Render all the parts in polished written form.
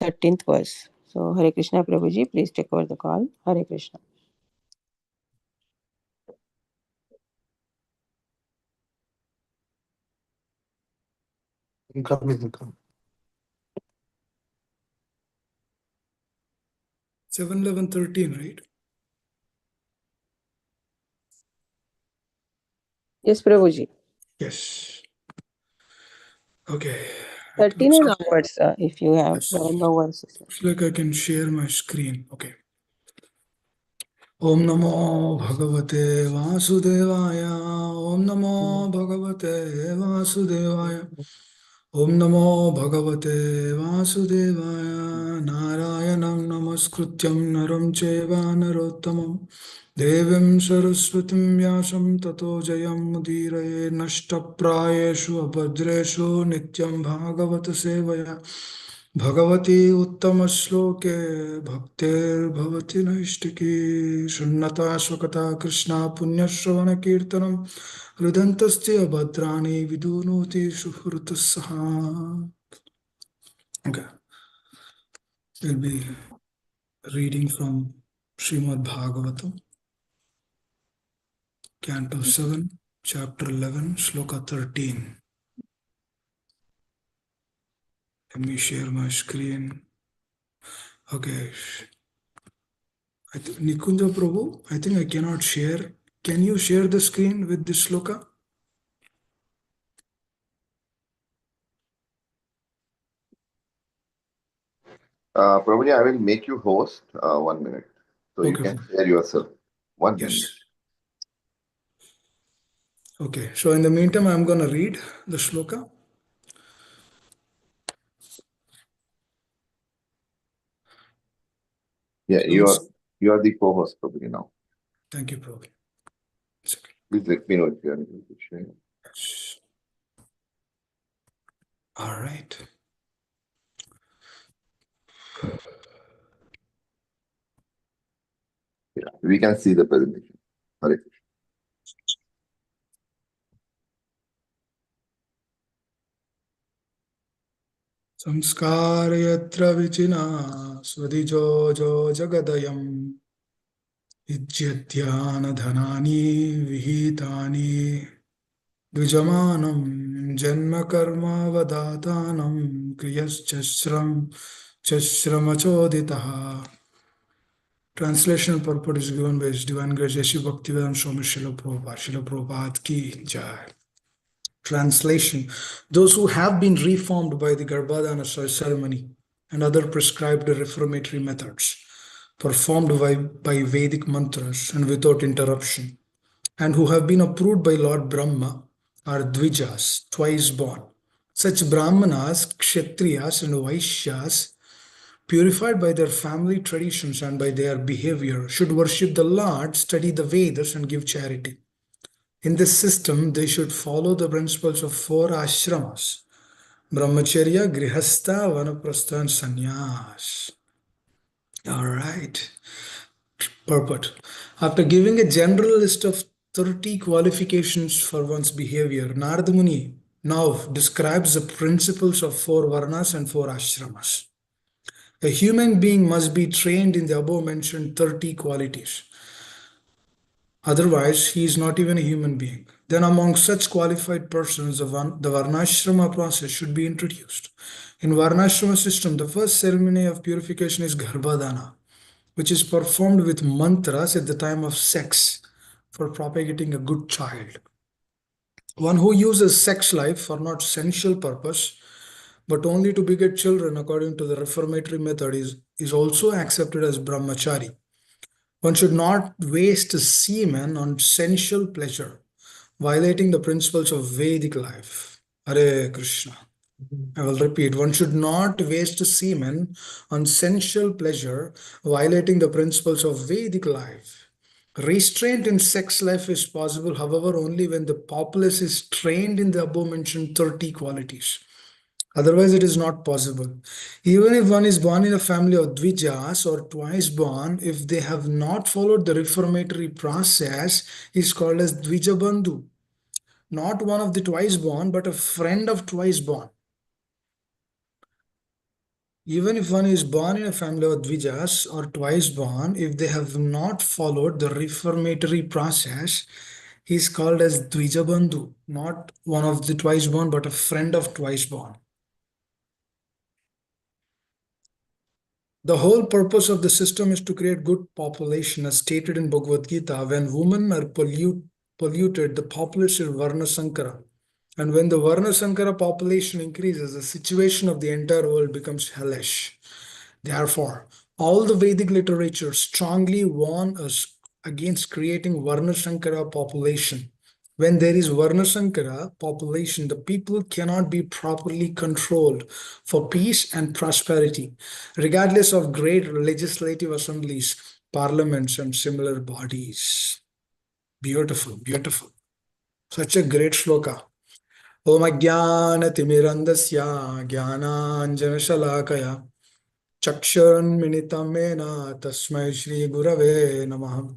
13th verse. So, Hare Krishna Prabhuji, please take over the call. Hare Krishna. Incoming. 7:11:13, right? Yes, Prabhuji. Yes. Okay. 13 and onwards, if you have Yes. no verses. Looks like I can share my screen. Okay. Om Namo Bhagavate Vasudevaya. Om Namo Bhagavate Vasudevaya. Om Namo Bhagavate Vasudevaya. Narayanam Namaskrutyam Naram Cheva Narottamam Devim Saraswatim Vyasam Tato Jayam Mudiraye Nashtaprayeshu Abhadreshu Nityam Bhagavata Sevaya Bhagavati Uttama-shloke Bhaktir-bhavati Naishtiki Shunnata Swakata Krishna Punya-shravana Kirtanam Hridantasya Bhadrani Vidunoti Suhrutassaha. Okay. We'll be reading from Srimad Bhagavatam, Canto 7, Chapter 11, Shloka 13. Let me share my screen. Okay. Nikunja Prabhu, I think I cannot share. Can you share the screen with this shloka? Prabhuji, I will make you host 1 minute. So you Okay. can share yourself. 1 minute. Yes. Okay. So in the meantime, I'm going to read the shloka. Yeah, you are the co-host, Prabhuji, now. Thank you, Prabhu. Please let me know if you are able to share. Yes. All right. Yeah, we can see the presentation. Hare Krishna. Samskarayatra vichina swadijojo jagadayam ijyatyana dhanani vihitani dvijamanam janma karma vadatanam kriyaschasram chasramachoditaha. Translation purport is given by His Divine Grace Yeshi Bhaktivedanta Swami Srila Prabhupada. Srila Prabhupada ki jai. Translation: those who have been reformed by the Garbhadana ceremony and other prescribed reformatory methods performed by Vedic mantras and without interruption, and who have been approved by Lord Brahma are Dvijas, twice born. Such Brahmanas, Kshatriyas and Vaishyas, purified by their family traditions and by their behavior, should worship the Lord, study the Vedas and give charity. In this system, they should follow the principles of 4 ashramas: Brahmacharya, Grihastha, Vanaprastha and Sannyas. All right. Purport. After giving a general list of 30 qualifications for one's behavior, Narada Muni now describes the principles of 4 varnas and 4 ashramas. A human being must be trained in the above mentioned 30 qualities. Otherwise, he is not even a human being. Then among such qualified persons, the Varnashrama process should be introduced. In Varnashrama system, the first ceremony of purification is Garbhadana, which is performed with mantras at the time of sex for propagating a good child. One who uses sex life for not sensual purpose, but only to beget children according to the reformatory method is also accepted as brahmachari. One should not waste semen on sensual pleasure, violating the principles of Vedic life. Hare Krishna. I will repeat, one should not waste semen on sensual pleasure, violating the principles of Vedic life. Restraint in sex life is possible, however, only when the populace is trained in the above mentioned 30 qualities. Otherwise, it is not possible. Even if one is born in a family of Dvijas or twice born, if they have not followed the reformatory process, is called as Dvijabandhu. Not one of the twice born, but a friend of twice born. Even if one is born in a family of Dvijas or twice born, if they have not followed the reformatory process, he is called as Dvijabandhu, not one of the twice born, but a friend of twice born. The whole purpose of the system is to create good population, as stated in Bhagavad Gita. When women are polluted, the population is Varna Sankara. And when the Varna Sankara population increases, the situation of the entire world becomes hellish. Therefore, all the Vedic literature strongly warn us against creating Varna Sankara population. When there is Varna Sankara population, the people cannot be properly controlled for peace and prosperity, regardless of great legislative assemblies, parliaments, and similar bodies. Beautiful, beautiful. Such a great shloka. Om Ajnanatimirandasya Jnananjanashalakaya Chakshurunmilitam Mena Tasmai Shri Gurave Namaha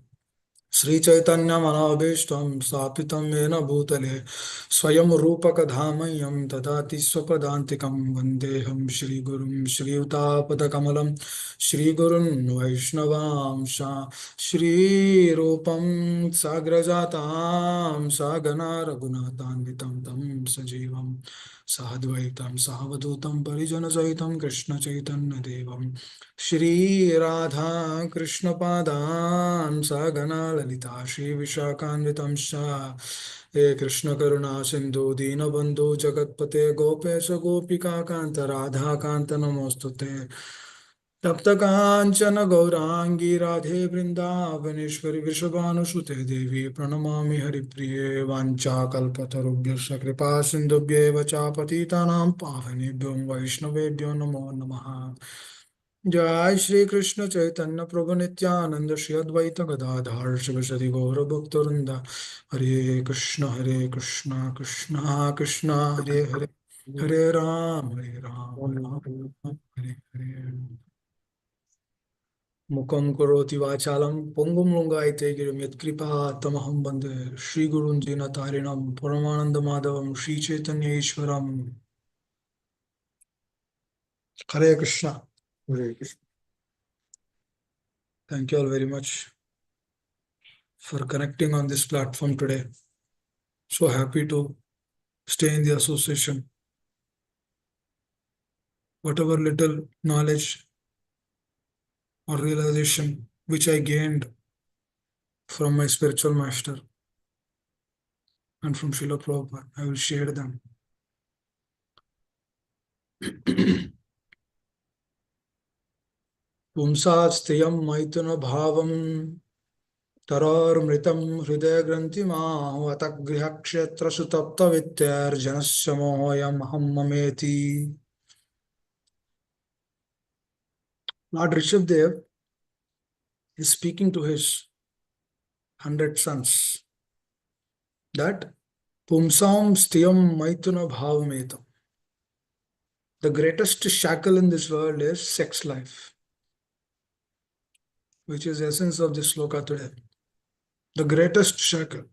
श्रीचैतन्यमनोभीष्टं स्थापितं येन भूतले स्वयं रूपकधामय्यं ददाति स्वपदान्तिकं वन्देऽहं श्रीगुरुं श्रीयुतापदकमलं श्रीगुरुन् वैष्णवांश श्रीरूपं साग्रजातां सागना रघुनाथान्वितं तं सजीवं साद्वैतं सावधूतं परिजनसहितं कृष्णचैतन्यदेवं श्रीराधा कृष्णपादान् सागना ललिता श्रीविशाखान्वितं हे कृष्णकरुणा सिन्धु दीनबन्धु जगत्पते गोपेश गोपिकान्त राधाकान्त नमोऽस्तुते तप्तकाञ्चन गौराङ्गी राधे वृन्दावनेश्वरि वृषभानुसुते देवी प्रणमामि हरिप्रिये वाञ्छाकल्पतरुभ्यश्च कृपा सिन्धुभ्येव च पतितानां पावनेभ्यो वैष्णवेभ्यो नमो नमः जय श्री कृष्ण चैतन्य प्रभु नित्यानंद श्री अद्वैत गदाधर शिवसदि गौर भक्तवृंद हरे कृष्ण कृष्ण कृष्ण हरे हरे हरे राम राम हरे हरे मुखं करोति वाचालं पुंगुं लुंगायते गिरिं यत्कृपा तमहं वन्दे श्रीगुरुं दीनतारिणं परमानन्दमाधवं श्रीचैतन्येश्वरम् हरे कृष्ण हरे Krishna Thank you all very much for connecting on this platform today. So happy to stay in the association. Whatever little knowledge or realization which I gained from my spiritual master and from Srila Prabhupada, I will share them. Pumsastiyam maituna bhavam tarar mritam hridaya grantima vatak grihakshetra sutapta vityar janasya mohoyam hammameti. Lord Rishabdev is speaking to his 100 sons that Pumsam stiyam maituna bhavametam. The greatest shackle in this world is sex life, which is the essence of this sloka today. The greatest shackle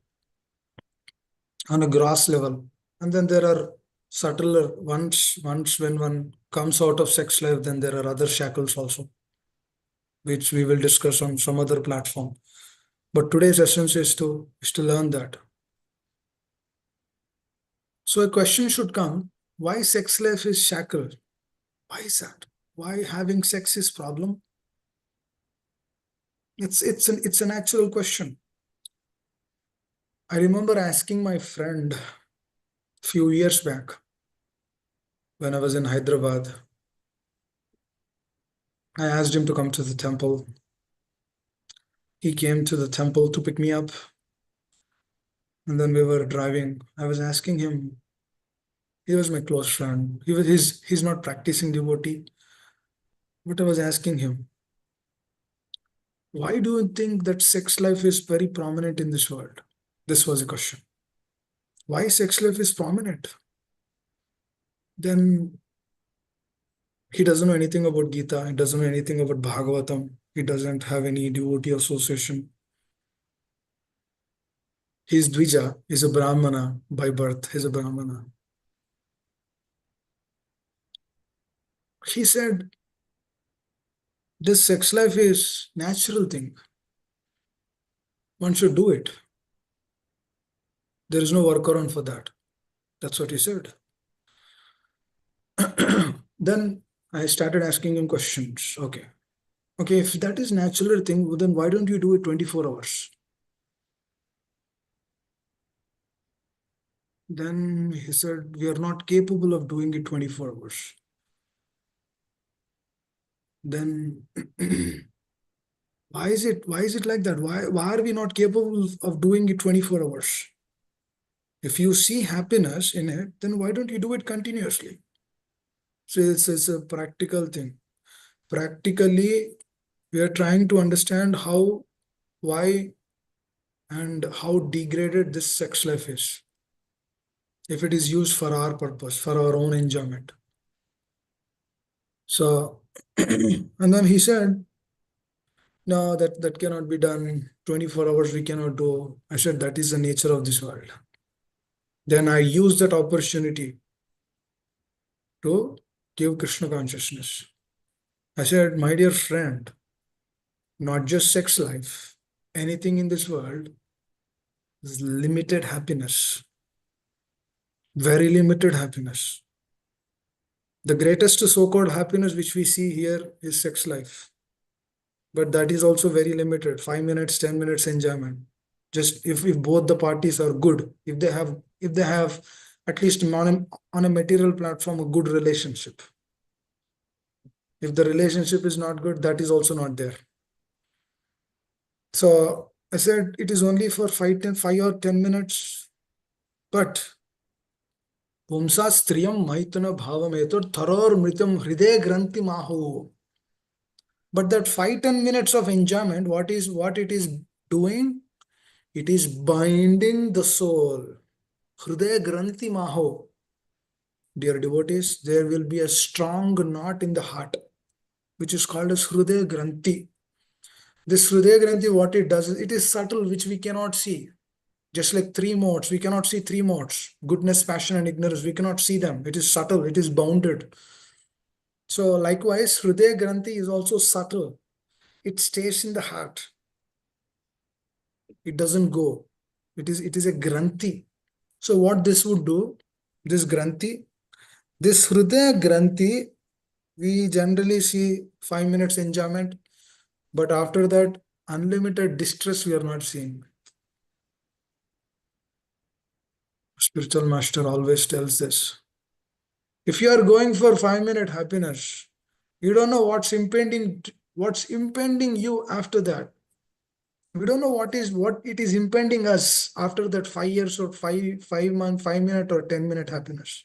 on a gross level. And then there are subtler ones. Once when one comes out of sex life, then there are other shackles also, which we will discuss on some other platform. But today's essence is to learn that. So a question should come, why sex life is shackled? Why is that? Why having sex is problem? It's a natural question. I remember asking my friend a few years back when I was in Hyderabad. I asked him to come to the temple. He came to the temple to pick me up. And then we were driving. I was asking him, he was my close friend. He's not practicing devotee. But I was asking him, why do you think that sex life is very prominent in this world? This was a question. Why sex life is prominent? Then he doesn't know anything about Gita. He doesn't know anything about Bhagavatam. He doesn't have any devotee association. He's Dvija. He's a Brahmana by birth. He's a Brahmana. He said, This sex life is natural thing. One should do it. There is no workaround for that. That's what he said. Then I started asking him questions. Okay. Okay, if that is natural thing, then why don't you do it 24 hours? Then he said, we are not capable of doing it 24 hours. Then why is it like that? Why are we not capable of doing it 24 hours? If you see happiness in it, then why don't you do it continuously? So it's a practical thing. Practically, we are trying to understand how, why, and how degraded this sex life is if it is used for our purpose, for our own enjoyment. So, and then he said, no, that cannot be done. 24 hours we cannot do. I said, that is the nature of this world. Then I used that opportunity to give Krishna consciousness. I said, my dear friend, not just sex life, anything in this world is limited happiness, very limited happiness. The greatest so-called happiness which we see here is sex life. But that is also very limited, 5 minutes, 10 minutes enjoyment. Just if both the parties are good, if they have at least on a material platform, a good relationship. If the relationship is not good, that is also not there. So I said it is only for 5 or 10 minutes, but Pumsa striyam maitana bhavametur tharor mritam hriday granti mahu. But that 5-10 minutes of enjoyment, what it is doing? It is binding the soul. Hriday granti maho. Dear devotees, there will be a strong knot in the heart, which is called as Hriday Granthi. This Hriday Granthi, what it does is, it is subtle, which we cannot see. Just like 3 modes, we cannot see 3 modes. Goodness, passion, and ignorance, we cannot see them. It is subtle, it is bounded. So likewise, Hriday Granthi is also subtle. It stays in the heart. It doesn't go. It is a Granthi. So what this would do, this Granthi, this Hriday Granthi, we generally see 5 minutes enjoyment, but after that, unlimited distress we are not seeing. Spiritual master always tells this. If you are going for 5-minute happiness, you don't know what's impending you after that. We don't know what it is impending us after that 5 years or 5 month, 5-minute or 10-minute happiness.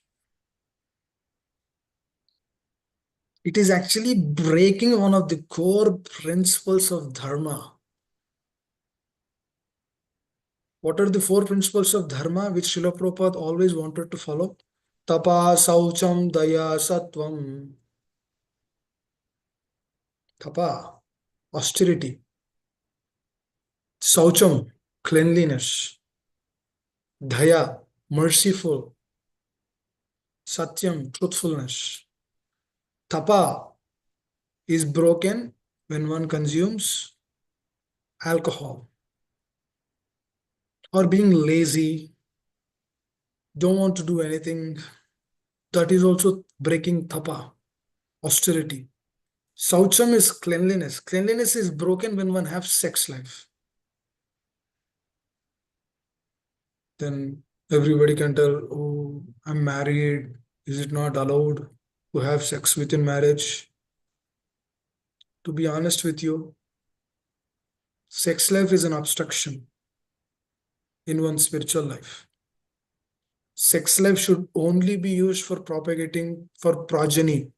It is actually breaking one of the core principles of dharma. What are the 4 principles of dharma which Srila Prabhupada always wanted to follow? Tapa, saucham, daya, sattvam. Tapa, austerity. Saucham, cleanliness. Daya, merciful. Satyam, truthfulness. Tapa is broken when one consumes alcohol or being lazy, don't want to do anything. That is also breaking tapa, austerity. Saucham is cleanliness. Cleanliness is broken when one has sex life. Then everybody can tell, oh, I'm married. Is it not allowed to have sex within marriage? To be honest with you, sex life is an obstruction in one's spiritual life. Sex life should only be used for propagating, for progeny,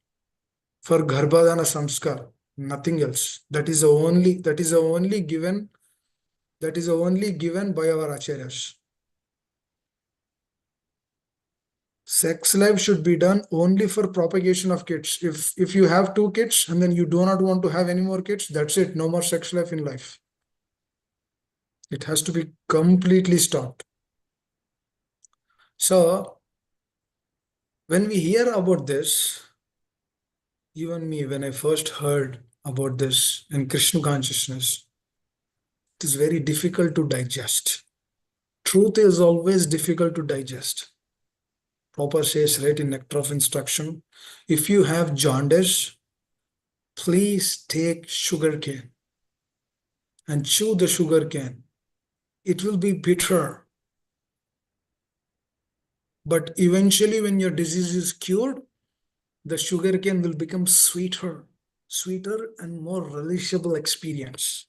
for garbhadana samskar, nothing else. That is the only given by our acharyas. Sex life should be done only for propagation of kids. If you have 2 kids and then you do not want to have any more kids, that's it. No more sex life in life. It has to be completely stopped. So when we hear about this, even me, when I first heard about this in Krishna consciousness. It is very difficult to digest. Truth is always difficult to digest. Prabhupada says right in Nectar of Instruction, if you have jaundice, please take sugar cane and chew the sugar cane. It will be bitter. But eventually when your disease is cured, the sugar cane will become sweeter and more relishable experience.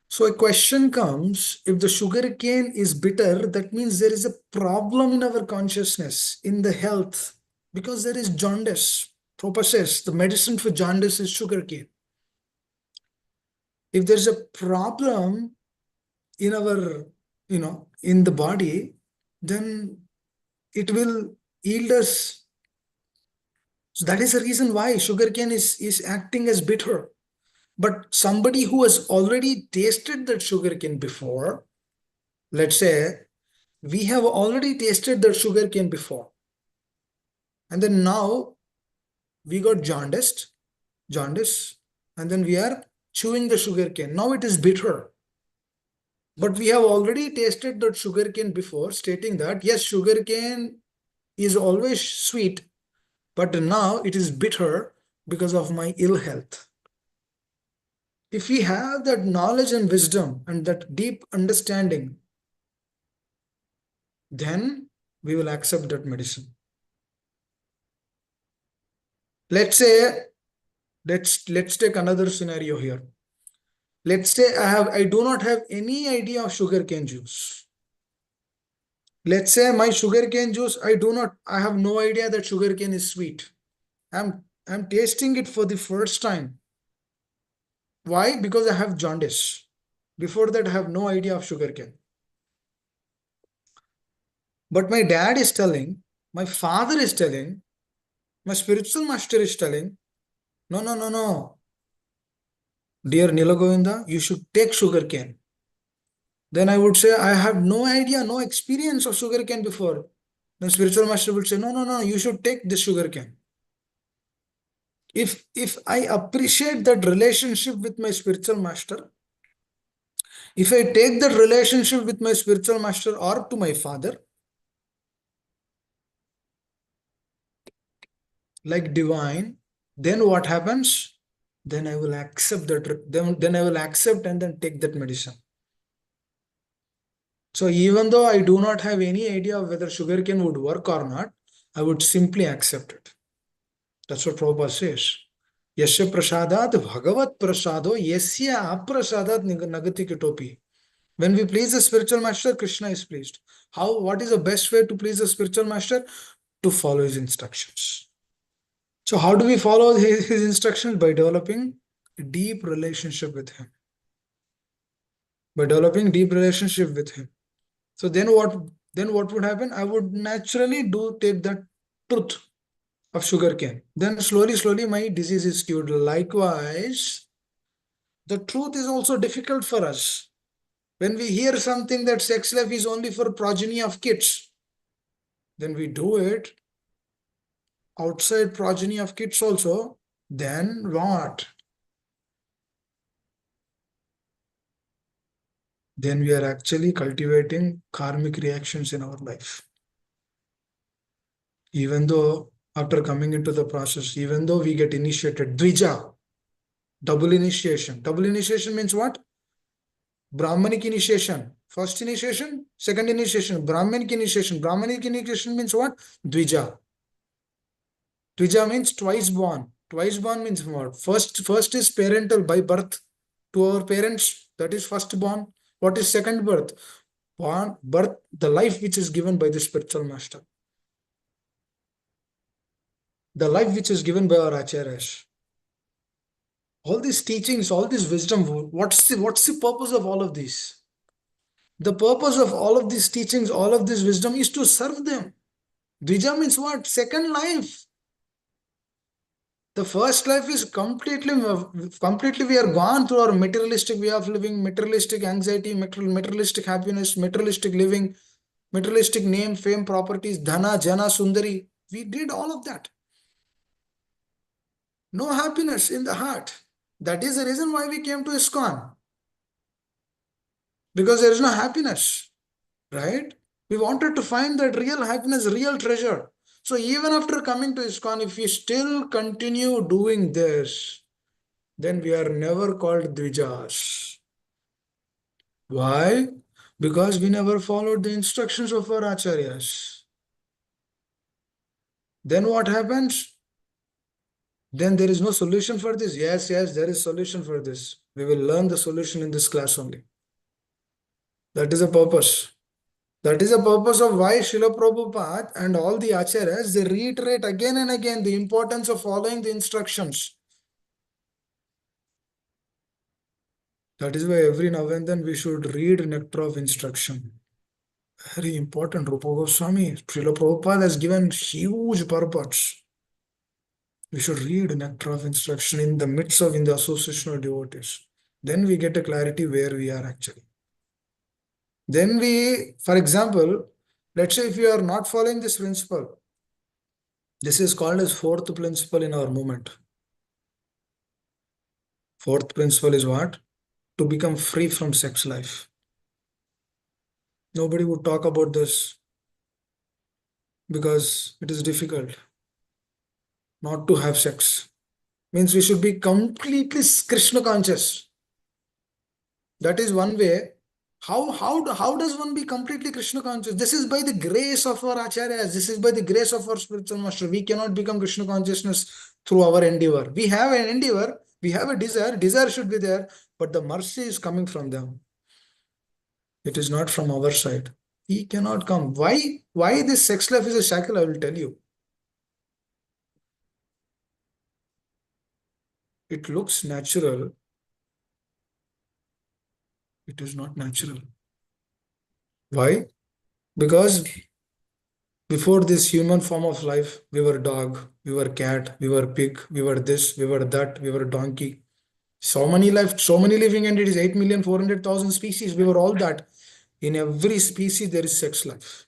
So a question comes, if the sugar cane is bitter, that means there is a problem in our consciousness, in the health, because there is jaundice. Prabhupada says the medicine for jaundice is sugar cane. If there's a problem in our, in the body, then it will yield us. So that is the reason why sugar cane is acting as bitter. But somebody who has already tasted that sugar cane before, let's say, we have already tasted that sugar cane before. And then now we got jaundice, and then we are chewing the sugar cane. Now it is bitter. But we have already tasted that sugar cane before, stating that, yes, sugar cane is always sweet, but now it is bitter because of my ill health. If we have that knowledge and wisdom and that deep understanding, then we will accept that medicine. Let's say, let's take another scenario here. Let's say I do not have any idea of sugarcane juice. Let's say my sugarcane juice, I have no idea that sugarcane is sweet. I'm tasting it for the first time. Why? Because I have jaundice. Before that, I have no idea of sugarcane. But my dad is telling, my father is telling, my spiritual master is telling, no. Dear Nilagovinda, you should take sugarcane. Then I would say, I have no idea, no experience of sugarcane before. Then spiritual master would say, no, you should take this sugarcane. If I appreciate that relationship with my spiritual master, if I take that relationship with my spiritual master or to my father, like divine, then what happens? Then I will accept that. Then I will accept and then take that medicine. So even though I do not have any idea of whether sugarcane would work or not, I would simply accept it. That's what Prabhupada says. Yasya prasadat bhagavat prasado yasya aprasadat nagati kitopi. When we please the spiritual master, Krishna is pleased. What is the best way to please the spiritual master? To follow his instructions. So how do we follow his instructions? By developing a deep relationship with him. So then what would happen? I would naturally take that truth of sugarcane. Then slowly my disease is cured. Likewise, the truth is also difficult for us. When we hear something that sex life is only for progeny of kids, then we do it outside progeny of kids also, then what? Then we are actually cultivating karmic reactions in our life. Even though after coming into the process, even though we get initiated, Dvija, double initiation. Double initiation means what? Brahmanic initiation. First initiation, second initiation, Brahmanic initiation. Brahmanic initiation means what? Dvija. Dvija means twice born. Twice born means what? First is parental, by birth to our parents. That is first born. What is second birth? Birth, the life which is given by the spiritual master. The life which is given by our acharyas. All these teachings, all this wisdom, what's the purpose of all of these? The purpose of all of these teachings, all of this wisdom is to serve them. Dvija means what? Second life. The first life is completely we are gone through our materialistic way of living, materialistic anxiety, materialistic happiness, materialistic living, materialistic name, fame, properties, dhana, jana, sundari. We did all of that. No happiness in the heart. That is the reason why we came to ISKCON. Because there is no happiness, right? We wanted to find that real happiness, real treasure. So even after coming to ISKCON, if we still continue doing this, then we are never called Dvijas. Why? Because we never followed the instructions of our acharyas. Then what happens? Then there is no solution for this. Yes, there is solution for this. We will learn the solution in this class only. That is the purpose. That is the purpose of why Srila Prabhupada and all the acharyas, they reiterate again and again the importance of following the instructions. That is why every now and then we should read Nectar of Instruction. Very important. Rupa Goswami, Srila Prabhupada has given huge purpose. We should read Nectar of Instruction in the midst of, in the association of devotees. Then we get a clarity where we are actually. Then we, for example, let's say if you are not following this principle, this is called as fourth principle in our movement. Fourth principle is what? To become free from sex life. Nobody would talk about this because it is difficult not to have sex. Means we should be completely Krishna conscious. That is one way. How does one be completely Krishna conscious? This is by the grace of our acharyas. This is by the grace of our spiritual master. We cannot become Krishna consciousness through our endeavor. We have an endeavor. We have a desire. Desire should be there, but the mercy is coming from them. It is not from our side. He cannot come. Why this sex life is a shackle? I will tell you. It looks natural. It is not natural. Why? Because before this human form of life, we were dog, we were cat, we were pig, we were this, we were that, we were donkey. So many living entities, 8,400,000 species, we were all that. In every species, there is sex life.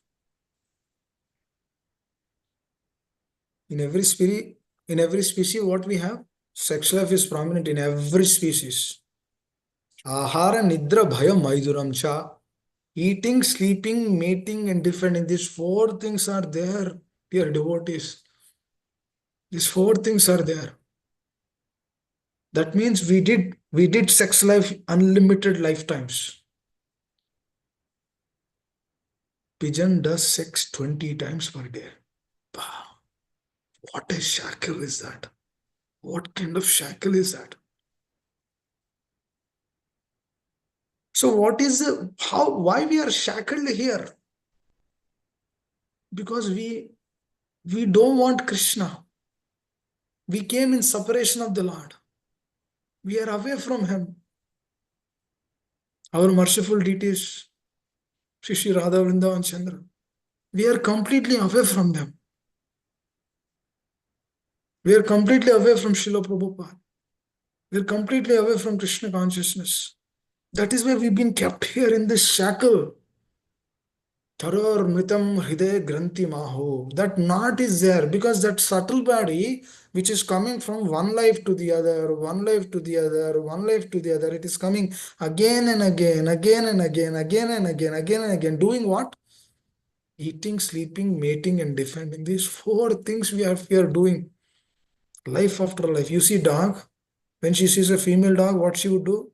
In every species, what we have? Sex life is prominent in every species. Ahara, Nidra, Bhaya, Maiduram, Cha. Eating, sleeping, mating, and defending. These four things are there, dear devotees. These four things are there. That means we did sex life unlimited lifetimes. Pigeon does sex 20 times per day. Wow. What a shackle is that? What kind of shackle is that? So what is why we are shackled here? Because we don't want Krishna. We came in separation of the Lord. We are away from him. Our merciful deities, Shri Radha Vrindavan Chandra, we are completely away from them. We are completely away from Srila Prabhupada. We are completely away from Krishna consciousness. That is why we've been kept here in this shackle. Tharor Mritam Hriday Granthi Maho. That knot is there because that subtle body, which is coming from one life to the other, one life to the other, one life to the other, it is coming again and again, again and again, again and again, again and again. Doing what? Eating, sleeping, mating, and defending. These four things we are doing. Life after life. You see dog, when she sees a female dog, what she would do?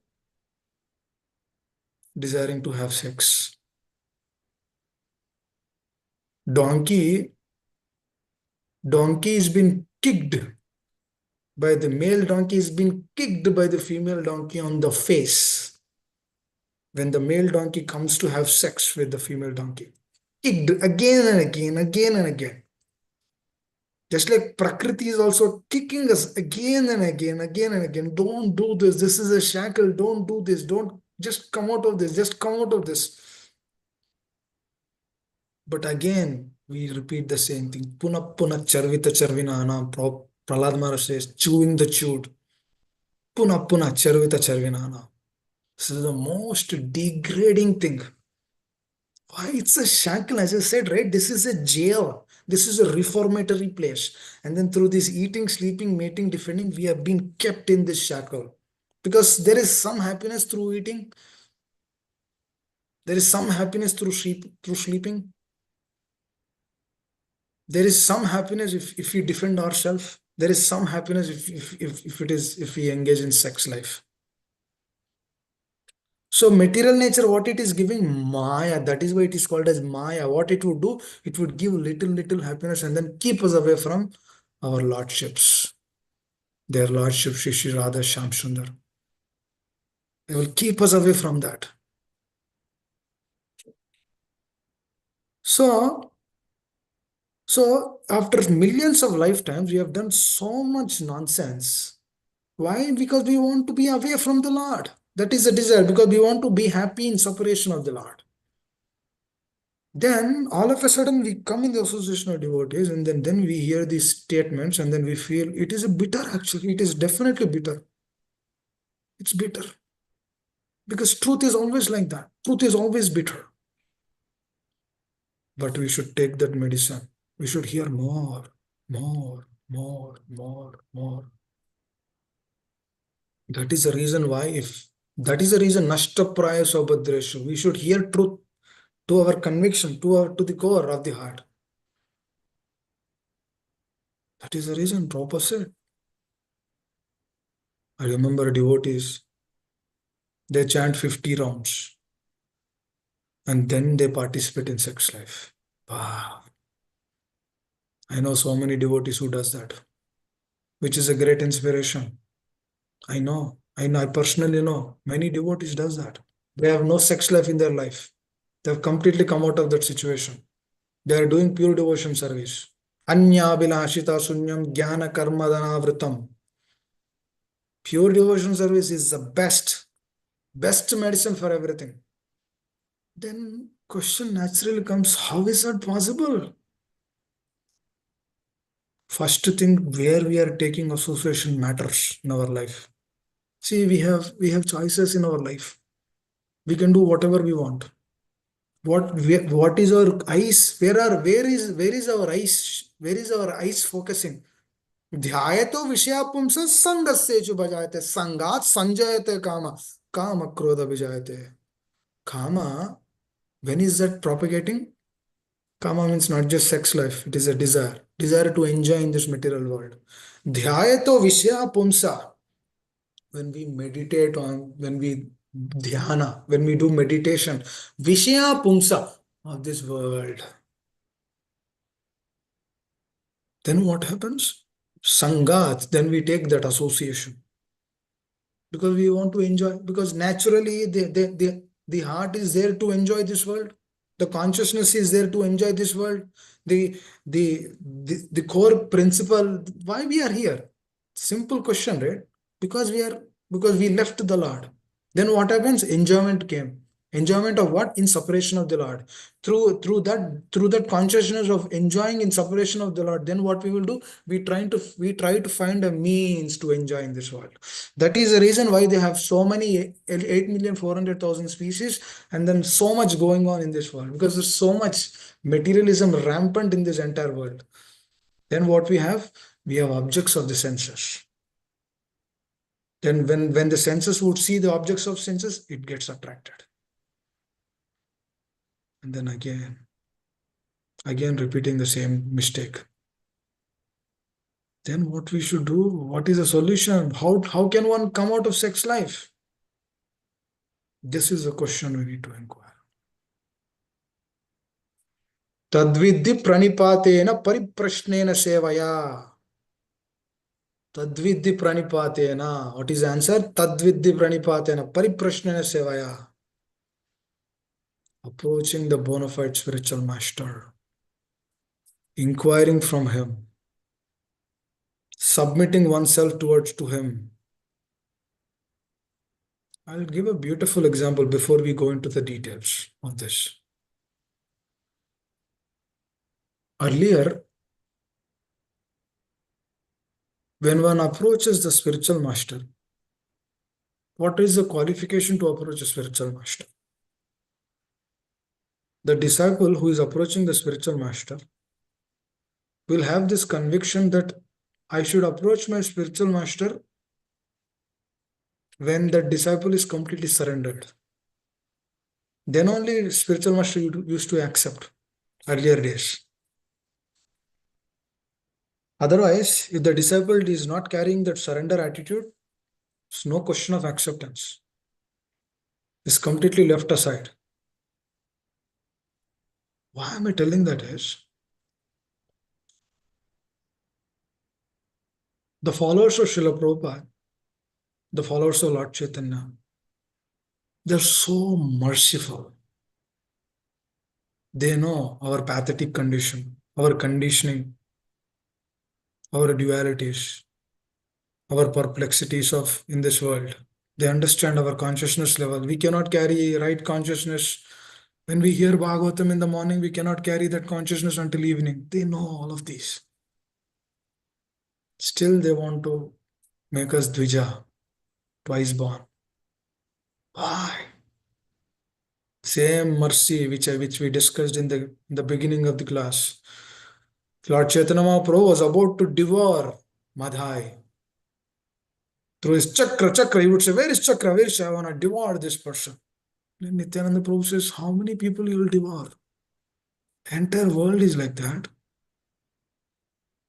Desiring to have sex. Donkey is been kicked by the male donkey, is been kicked by the female donkey on the face. When the male donkey comes to have sex with the female donkey. Kicked again and again, again and again. Just like Prakriti is also kicking us again and again, again and again. Don't do this. This is a shackle. Don't do this. Don't just come out of this. Just come out of this. But again, we repeat the same thing. Puna puna charvita charvinana. Prahlad Maharaj says, chewing the chewed. Puna puna charvita charvinana. This is the most degrading thing. Why? It's a shackle, as I said, right? This is a jail. This is a reformatory place. And then through this eating, sleeping, mating, defending, we have been kept in this shackle. Because there is some happiness through eating. There is some happiness through sleeping. There is some happiness if we defend ourselves. There is some happiness if we engage in sex life. So material nature, what it is giving? Maya. That is why it is called as Maya. What it would do? It would give little happiness and then keep us away from our lordships. Their lordship, Shri Shri Radha Shyam Sundar. They will keep us away from that. So after millions of lifetimes, we have done so much nonsense. Why? Because we want to be away from the Lord. That is the desire, because we want to be happy in separation of the Lord. Then all of a sudden we come in the association of devotees, and then we hear these statements, and then we feel it is a bitter. Actually, it is definitely bitter. It's bitter. Because truth is always like that. Truth is always bitter. But we should take that medicine. We should hear more. That is the reason why, that is the reason Nashtapraya Saubhadreshu. We should hear truth to our conviction, to the core of the heart. That is the reason Prabhupada said. I remember devotees, they chant 50 rounds and then they participate in sex life. Wow. I know so many devotees who does that, which is a great inspiration. I know, I personally know many devotees does that. They have no sex life in their life. They have completely come out of that situation. They are doing pure devotion service. Anya Bilashita Sunyam Jnana Karma Dhanavritam. Pure devotion service is the best medicine for everything. Then question naturally comes, how is that possible? First thing, where we are taking association matters in our life. See, we have choices in our life. We can do whatever we want. What is our eyes? Where is our eyes? Where is our eyes focusing? ध्यायतो विषया पुंस संगस्येषु भजायते संगात संजयते काम क्रोध विजायते. Kama, when is that propagating? Kama means not just sex life, it is a desire to enjoy in this material world. Dhyayato Vishya Pumsa. When we meditate on, when we dhyana, when we do meditation, Vishya Pumsa of this world. Then what happens? Sangat, then we take that association. Because we want to enjoy, because naturally the heart is there to enjoy this world. The consciousness is there to enjoy this world. The core principle, why we are here? Simple question, right? Because we left the Lord. Then what happens? Enjoyment came. Enjoyment of what? In separation of the Lord. Through that consciousness of enjoying in separation of the Lord, then what we will do? We try to find a means to enjoy in this world. That is the reason why they have so many 8,400,000 species, and then so much going on in this world, because there's so much materialism rampant in this entire world. Then what we have? We have objects of the senses. Then when the senses would see the objects of senses, it gets attracted. And then again repeating the same mistake. Then what we should do? What is the solution? How can one come out of sex life? This is a question we need to inquire. Tadvidhi pranipatena pariprashnena sevaya. Tadvidhi pranipatena. What is the answer? Tadvidhi pranipatena pariprashnena sevaya. Approaching the bona fide spiritual master. Inquiring from him. Submitting oneself to him. I'll give a beautiful example before we go into the details of this. Earlier, when one approaches the spiritual master, what is the qualification to approach a spiritual master? The disciple who is approaching the spiritual master will have this conviction that I should approach my spiritual master when the disciple is completely surrendered. Then only spiritual master used to accept earlier days. Otherwise, if the disciple is not carrying that surrender attitude, it's no question of acceptance. It's completely left aside. Why am I telling that is, the followers of Srila Prabhupada, the followers of Lord Chaitanya, they're so merciful. They know our pathetic condition, our conditioning, our dualities, our perplexities of in this world. They understand our consciousness level. We cannot carry right consciousness. When we hear Bhagavatam in the morning, we cannot carry that consciousness until evening. They know all of these. Still, they want to make us Dvija, twice born. Why? Same mercy which we discussed in the beginning of the class. Lord Chaitanya Mahaprabhu was about to devour Madhai. Through his chakra, he would say, where is chakra? Where is I want to devour this person? Then Nityananda Prabhu says, how many people you will devour? The entire world is like that.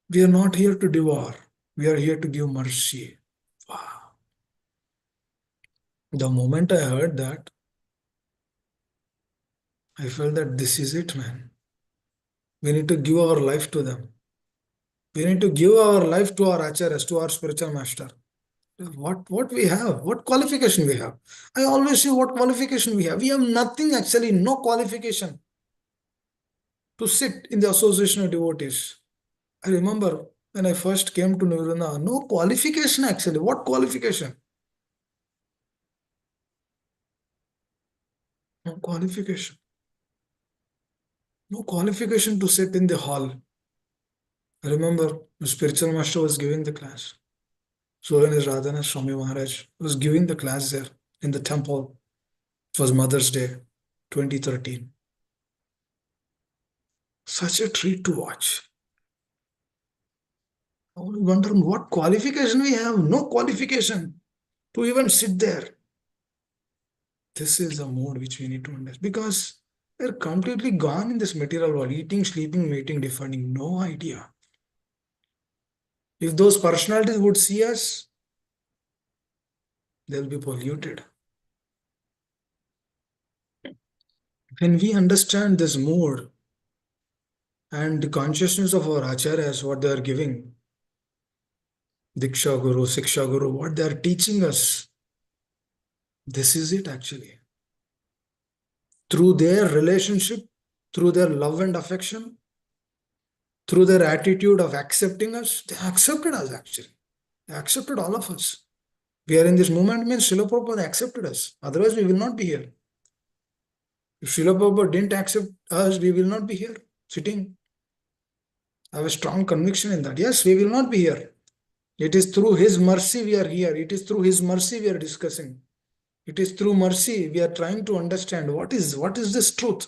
We are not here to devour. We are here to give mercy. Wow. The moment I heard that, I felt that this is it, man. We need to give our life to them. We need to give our life to our acharyas, to our spiritual master. What we have, what qualification we have. I always say what qualification we have. We have nothing actually, no qualification to sit in the association of devotees. I remember when I first came to Nirvana, no qualification actually. What qualification? No qualification. No qualification to sit in the hall. I remember the spiritual master was giving the class. So when Radhana Swami Maharaj was giving the class there in the temple, it was Mother's Day, 2013. Such a treat to watch. I was wondering what qualification we have. No qualification to even sit there. This is the mode which we need to understand. Because we're completely gone in this material world, eating, sleeping, mating, defining. No idea. If those personalities would see us, they'll be polluted. When we understand this mode and the consciousness of our acharyas, what they are giving, Diksha Guru, Siksha Guru, what they are teaching us, this is it actually. Through their relationship, through their love and affection, through their attitude of accepting us, they accepted us actually. They accepted all of us. We are in this movement means Srila Prabhupada accepted us. Otherwise, we will not be here. If Srila Prabhupada didn't accept us, we will not be here sitting. I have a strong conviction in that. Yes, we will not be here. It is through His mercy we are here. It is through His mercy we are discussing. It is through mercy we are trying to understand what is this truth.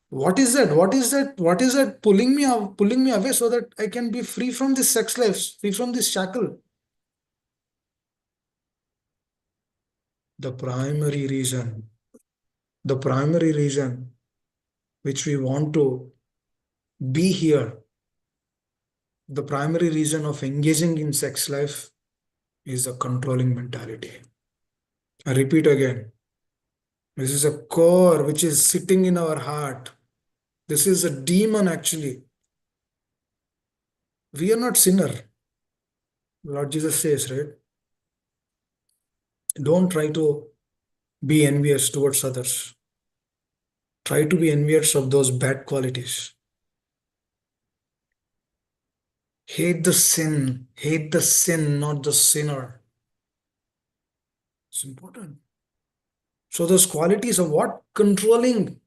What is that? What is that? What is that pulling me away so that I can be free from this sex life, free from this shackle? The primary reason which we want to be here, the primary reason of engaging in sex life is a controlling mentality. I repeat again, this is a core which is sitting in our heart. This is a demon actually. We are not sinner. Lord Jesus says, right? Don't try to be envious towards others. Try to be envious of those bad qualities. Hate the sin, not the sinner. It's important. So those qualities of what? Controlling.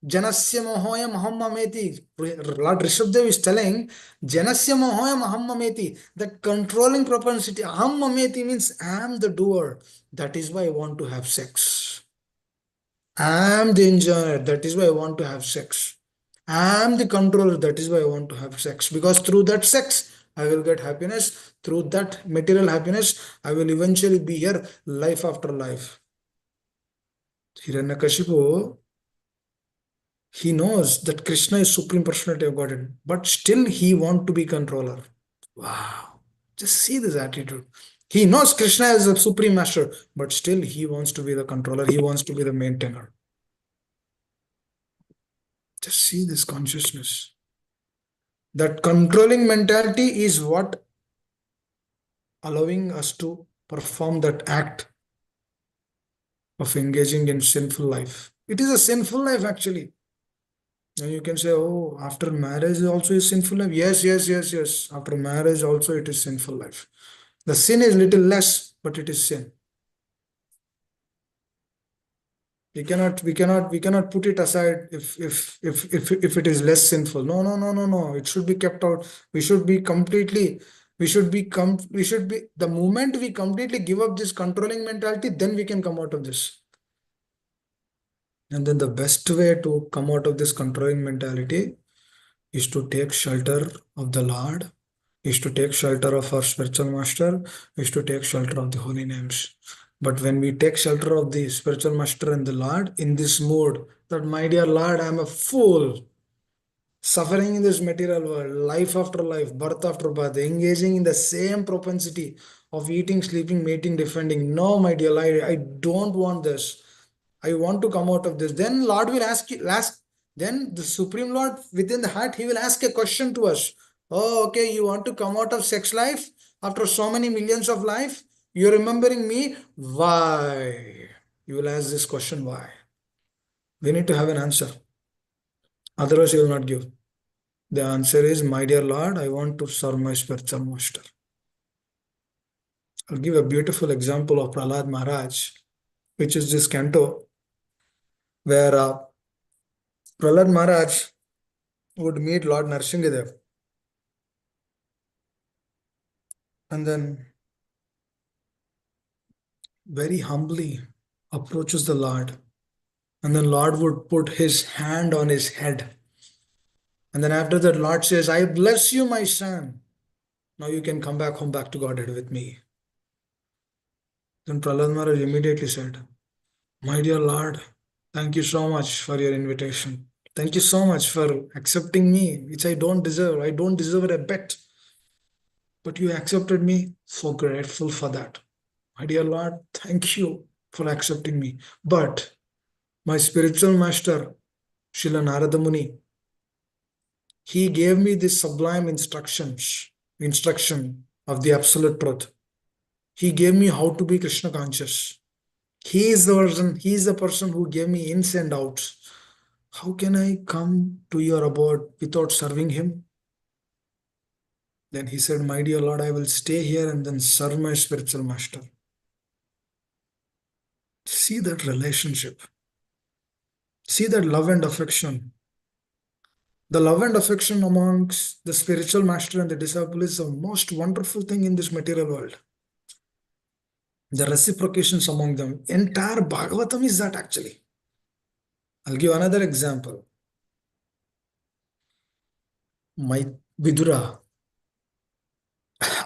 Janasya mohoyam ahammameti. Lord Rishabdev is telling, Janasya mohoyam ahammameti. That controlling propensity, ahammameti means I am the doer. That is why I want to have sex. I am the enjoyer, that is why I want to have sex. I am the controller, that is why I want to have sex. Because through that sex, I will get happiness. Through that material happiness, I will eventually be here life after life. Hiranyakashipu, he knows that Krishna is Supreme Personality of Godhead, but still he want to be controller. Wow. Just see this attitude. He knows Krishna is a Supreme Master, but still he wants to be the controller. He wants to be the maintainer. Just see this consciousness. That controlling mentality is what allowing us to perform that act of engaging in sinful life. It is a sinful life actually. And you can say, oh, after marriage also is sinful life. Yes, yes, yes, yes. After marriage also it is sinful life. The sin is little less, but it is sin. We cannot put it aside if it is less sinful. No, no, no, no, no. It should be kept out. We should be completely, the moment we completely give up this controlling mentality, then we can come out of this. And then the best way to come out of this controlling mentality is to take shelter of the Lord, is to take shelter of our spiritual master, is to take shelter of the holy names. But when we take shelter of the spiritual master and the Lord in this mood, that my dear Lord, I am a fool, suffering in this material world, life after life, birth after birth, engaging in the same propensity of eating, sleeping, mating, defending. No, my dear Lord, I don't want this. I want to come out of this. Then Lord will then the Supreme Lord within the heart, he will ask a question to us. Oh, okay, you want to come out of sex life after so many millions of life? You're remembering me? Why? You will ask this question, why? We need to have an answer. Otherwise, you will not give. The answer is, my dear Lord, I want to serve my spiritual master. I'll give a beautiful example of Prahlad Maharaj, which is this canto, where Prahlad Maharaj would meet Lord Nrsimhadev. And then very humbly approaches the Lord. And then Lord would put his hand on his head. And then after that, Lord says, I bless you, my son. Now you can come back home, back to Godhead with me. Then Prahlad Maharaj immediately said, my dear Lord, thank you so much for your invitation. Thank you so much for accepting me, which I don't deserve. I don't deserve a bit. But you accepted me, so grateful for that. My dear Lord, thank you for accepting me. But my spiritual master, Srila Narada Muni, he gave me this sublime instruction of the absolute truth. He gave me how to be Krishna conscious. He is the person who gave me ins and outs. How can I come to your abode without serving him? Then he said, my dear Lord, I will stay here and then serve my spiritual master. See that relationship. See that love and affection. The love and affection amongst the spiritual master and the disciple is the most wonderful thing in this material world. The reciprocations among them. Entire Bhagavatam is that actually. I'll give another example. My Vidura,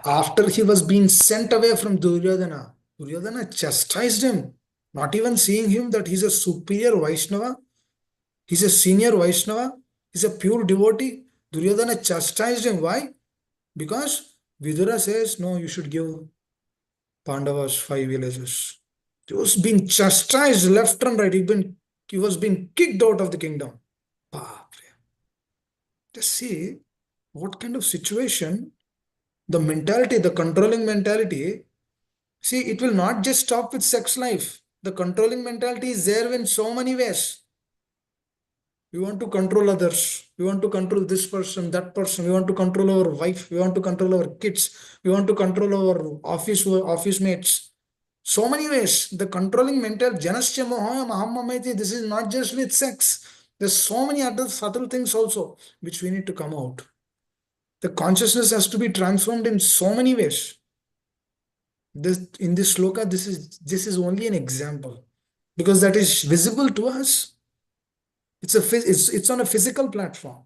after he was being sent away from Duryodhana, Duryodhana chastised him, not even seeing him that he's a superior Vaishnava, he's a senior Vaishnava, he's a pure devotee. Duryodhana chastised him. Why? Because Vidura says, no, you should give Pandavas 5 villages. He was being chastised left and right. He was being kicked out of the kingdom. Just see what kind of situation, the mentality, the controlling mentality. See, it will not just stop with sex life. The controlling mentality is there in so many ways. We want to control others. We want to control this person, that person. We want to control our wife. We want to control our kids. We want to control our office mates. So many ways. The controlling mental, janasya moha mahammameti, this is not just with sex. There's so many other subtle things also which we need to come out. The consciousness has to be transformed in so many ways. In this sloka, this is only an example. because that is visible to us. It's on a physical platform.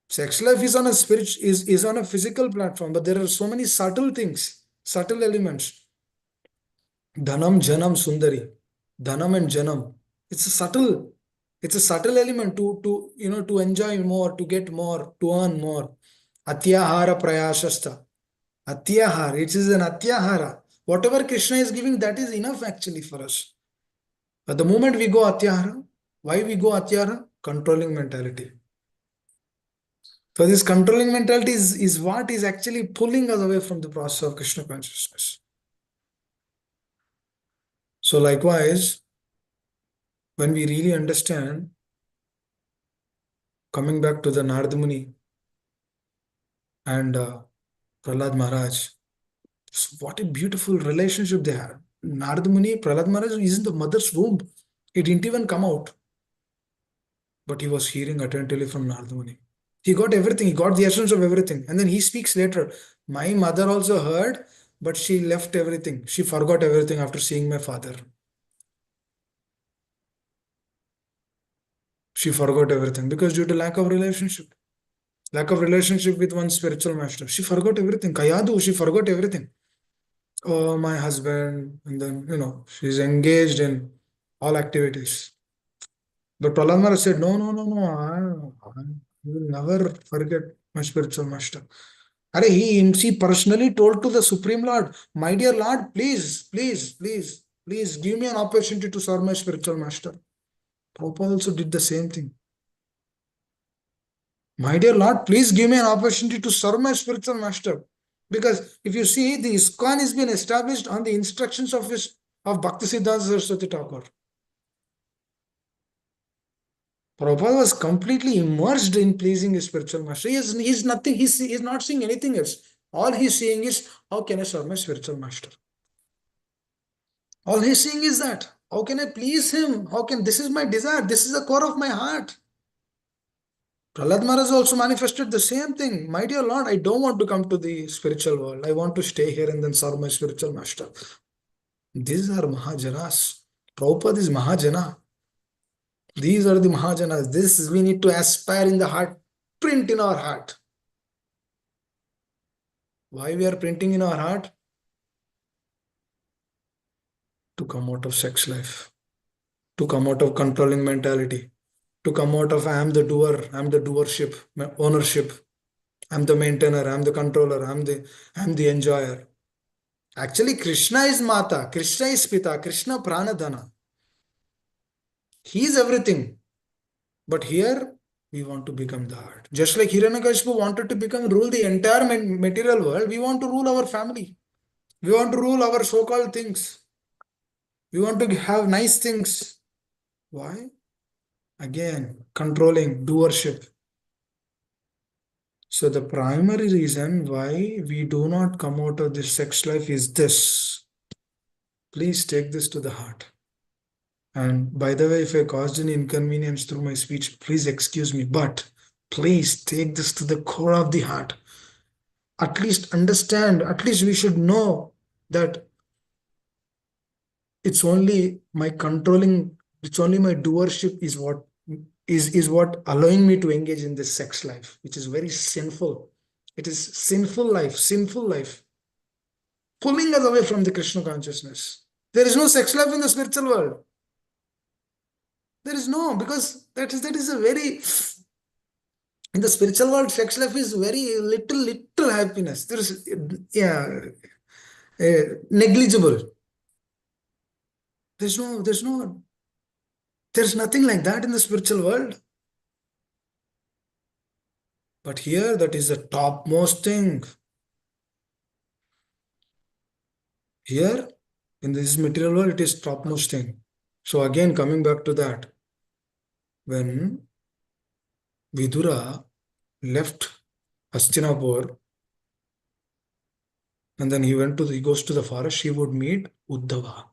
Sex life is on a is on a physical platform, but there are so many subtle things, subtle elements. Dhanam, Janam, Sundari. Dhanam and Janam. It's a subtle element to enjoy more, to get more, to earn more. Atyahara prayashasta. Atyahara. It is an atyahara. Whatever Krishna is giving, that is enough actually for us. But the moment we go atyahara, why we go atyahara? Controlling mentality. So this controlling mentality is what is actually pulling us away from the process of Krishna consciousness. So likewise, when we really understand, coming back to the Narada Muni and Prahlad Maharaj, so what a beautiful relationship they had. Narada Muni, Prahlad Maharaj is in the mother's womb. He didn't even come out. But he was hearing attentively from Narada Muni. He got everything. He got the essence of everything. And then he speaks later. My mother also heard, but she left everything. She forgot everything after seeing my father. She forgot everything because due to lack of relationship with one spiritual master, she forgot everything. Kayadu, she forgot everything. Oh, my husband. And then, she's engaged in all activities. But Prahlad Maharaj said, no, I will never forget my spiritual master. He personally told to the Supreme Lord, my dear Lord, please give me an opportunity to serve my spiritual master. Prabhupada also did the same thing. My dear Lord, please give me an opportunity to serve my spiritual master. Because if you see, the ISKCON has been established on the instructions of Bhaktisiddhanta Saraswati Thakur. Prabhupada was completely immersed in pleasing his spiritual master. He's not seeing anything else. All he's seeing is, how can I serve my spiritual master? All he's seeing is that. How can I please him? This is my desire. This is the core of my heart. Prahlad Maharaj also manifested the same thing. My dear Lord, I don't want to come to the spiritual world. I want to stay here and then serve my spiritual master. These are Mahajanas. Prabhupada is Mahajana. These are the Mahajanas. This we need to aspire in the heart, print in our heart. Why we are printing in our heart? To come out of sex life, to come out of controlling mentality, to come out of I am the doer, I'm the doership, my ownership, I'm the maintainer, I'm the controller, I'm the enjoyer. Actually, Krishna is Mata, Krishna is Pita, Krishna Pranadhana. He is everything. But here, we want to become the heart. Just like Hiranyakashipu wanted to rule the entire material world, we want to rule our family. We want to rule our so-called things. We want to have nice things. Why? Again, controlling, doership. So the primary reason why we do not come out of this sex life is this. Please take this to the heart. And by the way, if I caused any inconvenience through my speech, please excuse me. But please take this to the core of the heart. At least understand, at least we should know that it's only my controlling, it's only my doership is what allowing me to engage in this sex life, which is very sinful. It is sinful life, pulling us away from the Krishna consciousness. There is no sex life in the spiritual world. There is no, because that is a very, in the spiritual world, sex life is very little happiness. There is, negligible. There's nothing like that in the spiritual world. But here, that is the topmost thing. Here, in this material world, it is topmost thing. So again, coming back to that, when Vidura left Hastinapur, and then he goes to the forest, he would meet Uddhava.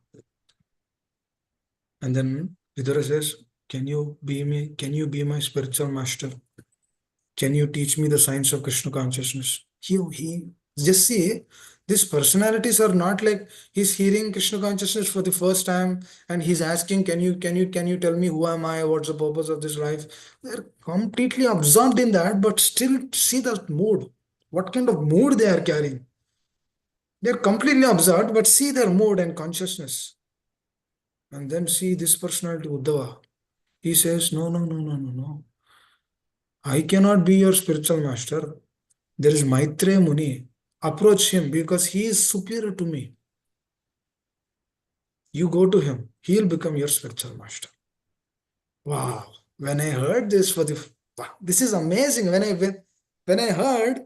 And then Vidura says, can you be my spiritual master? Can you teach me the science of Krishna consciousness? He just see, These personalities are not like he's hearing Krishna consciousness for the first time and he's asking, can you tell me who am I? What's the purpose of this life? They're completely absorbed in that, but still see the mood. What kind of mood they are carrying? They're completely absorbed, but see their mood and consciousness. And then see this personality, Uddhava. He says, no, no, no, no, no, no. I cannot be your spiritual master. There is Maitreya Muni. Approach him because he is superior to me. You go to him. He'll become your spiritual master. Wow. When I heard this this is amazing. When I heard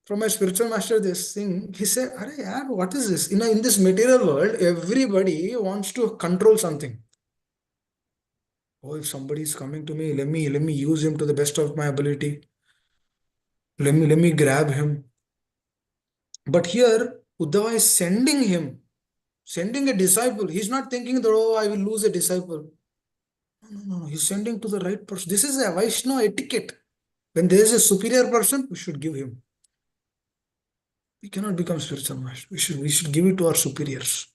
from my spiritual master this thing, he said, "Arey yaar, what is this? In this material world, everybody wants to control something. Oh, if somebody is coming to me, let me use him to the best of my ability. Let me grab him. But here, Uddhava is sending him, sending a disciple. He's not thinking that, oh, I will lose a disciple. No. He's sending to the right person. This is a Vaishnava etiquette. When there is a superior person, we should give him. We cannot become spiritual master. We should give it to our superiors.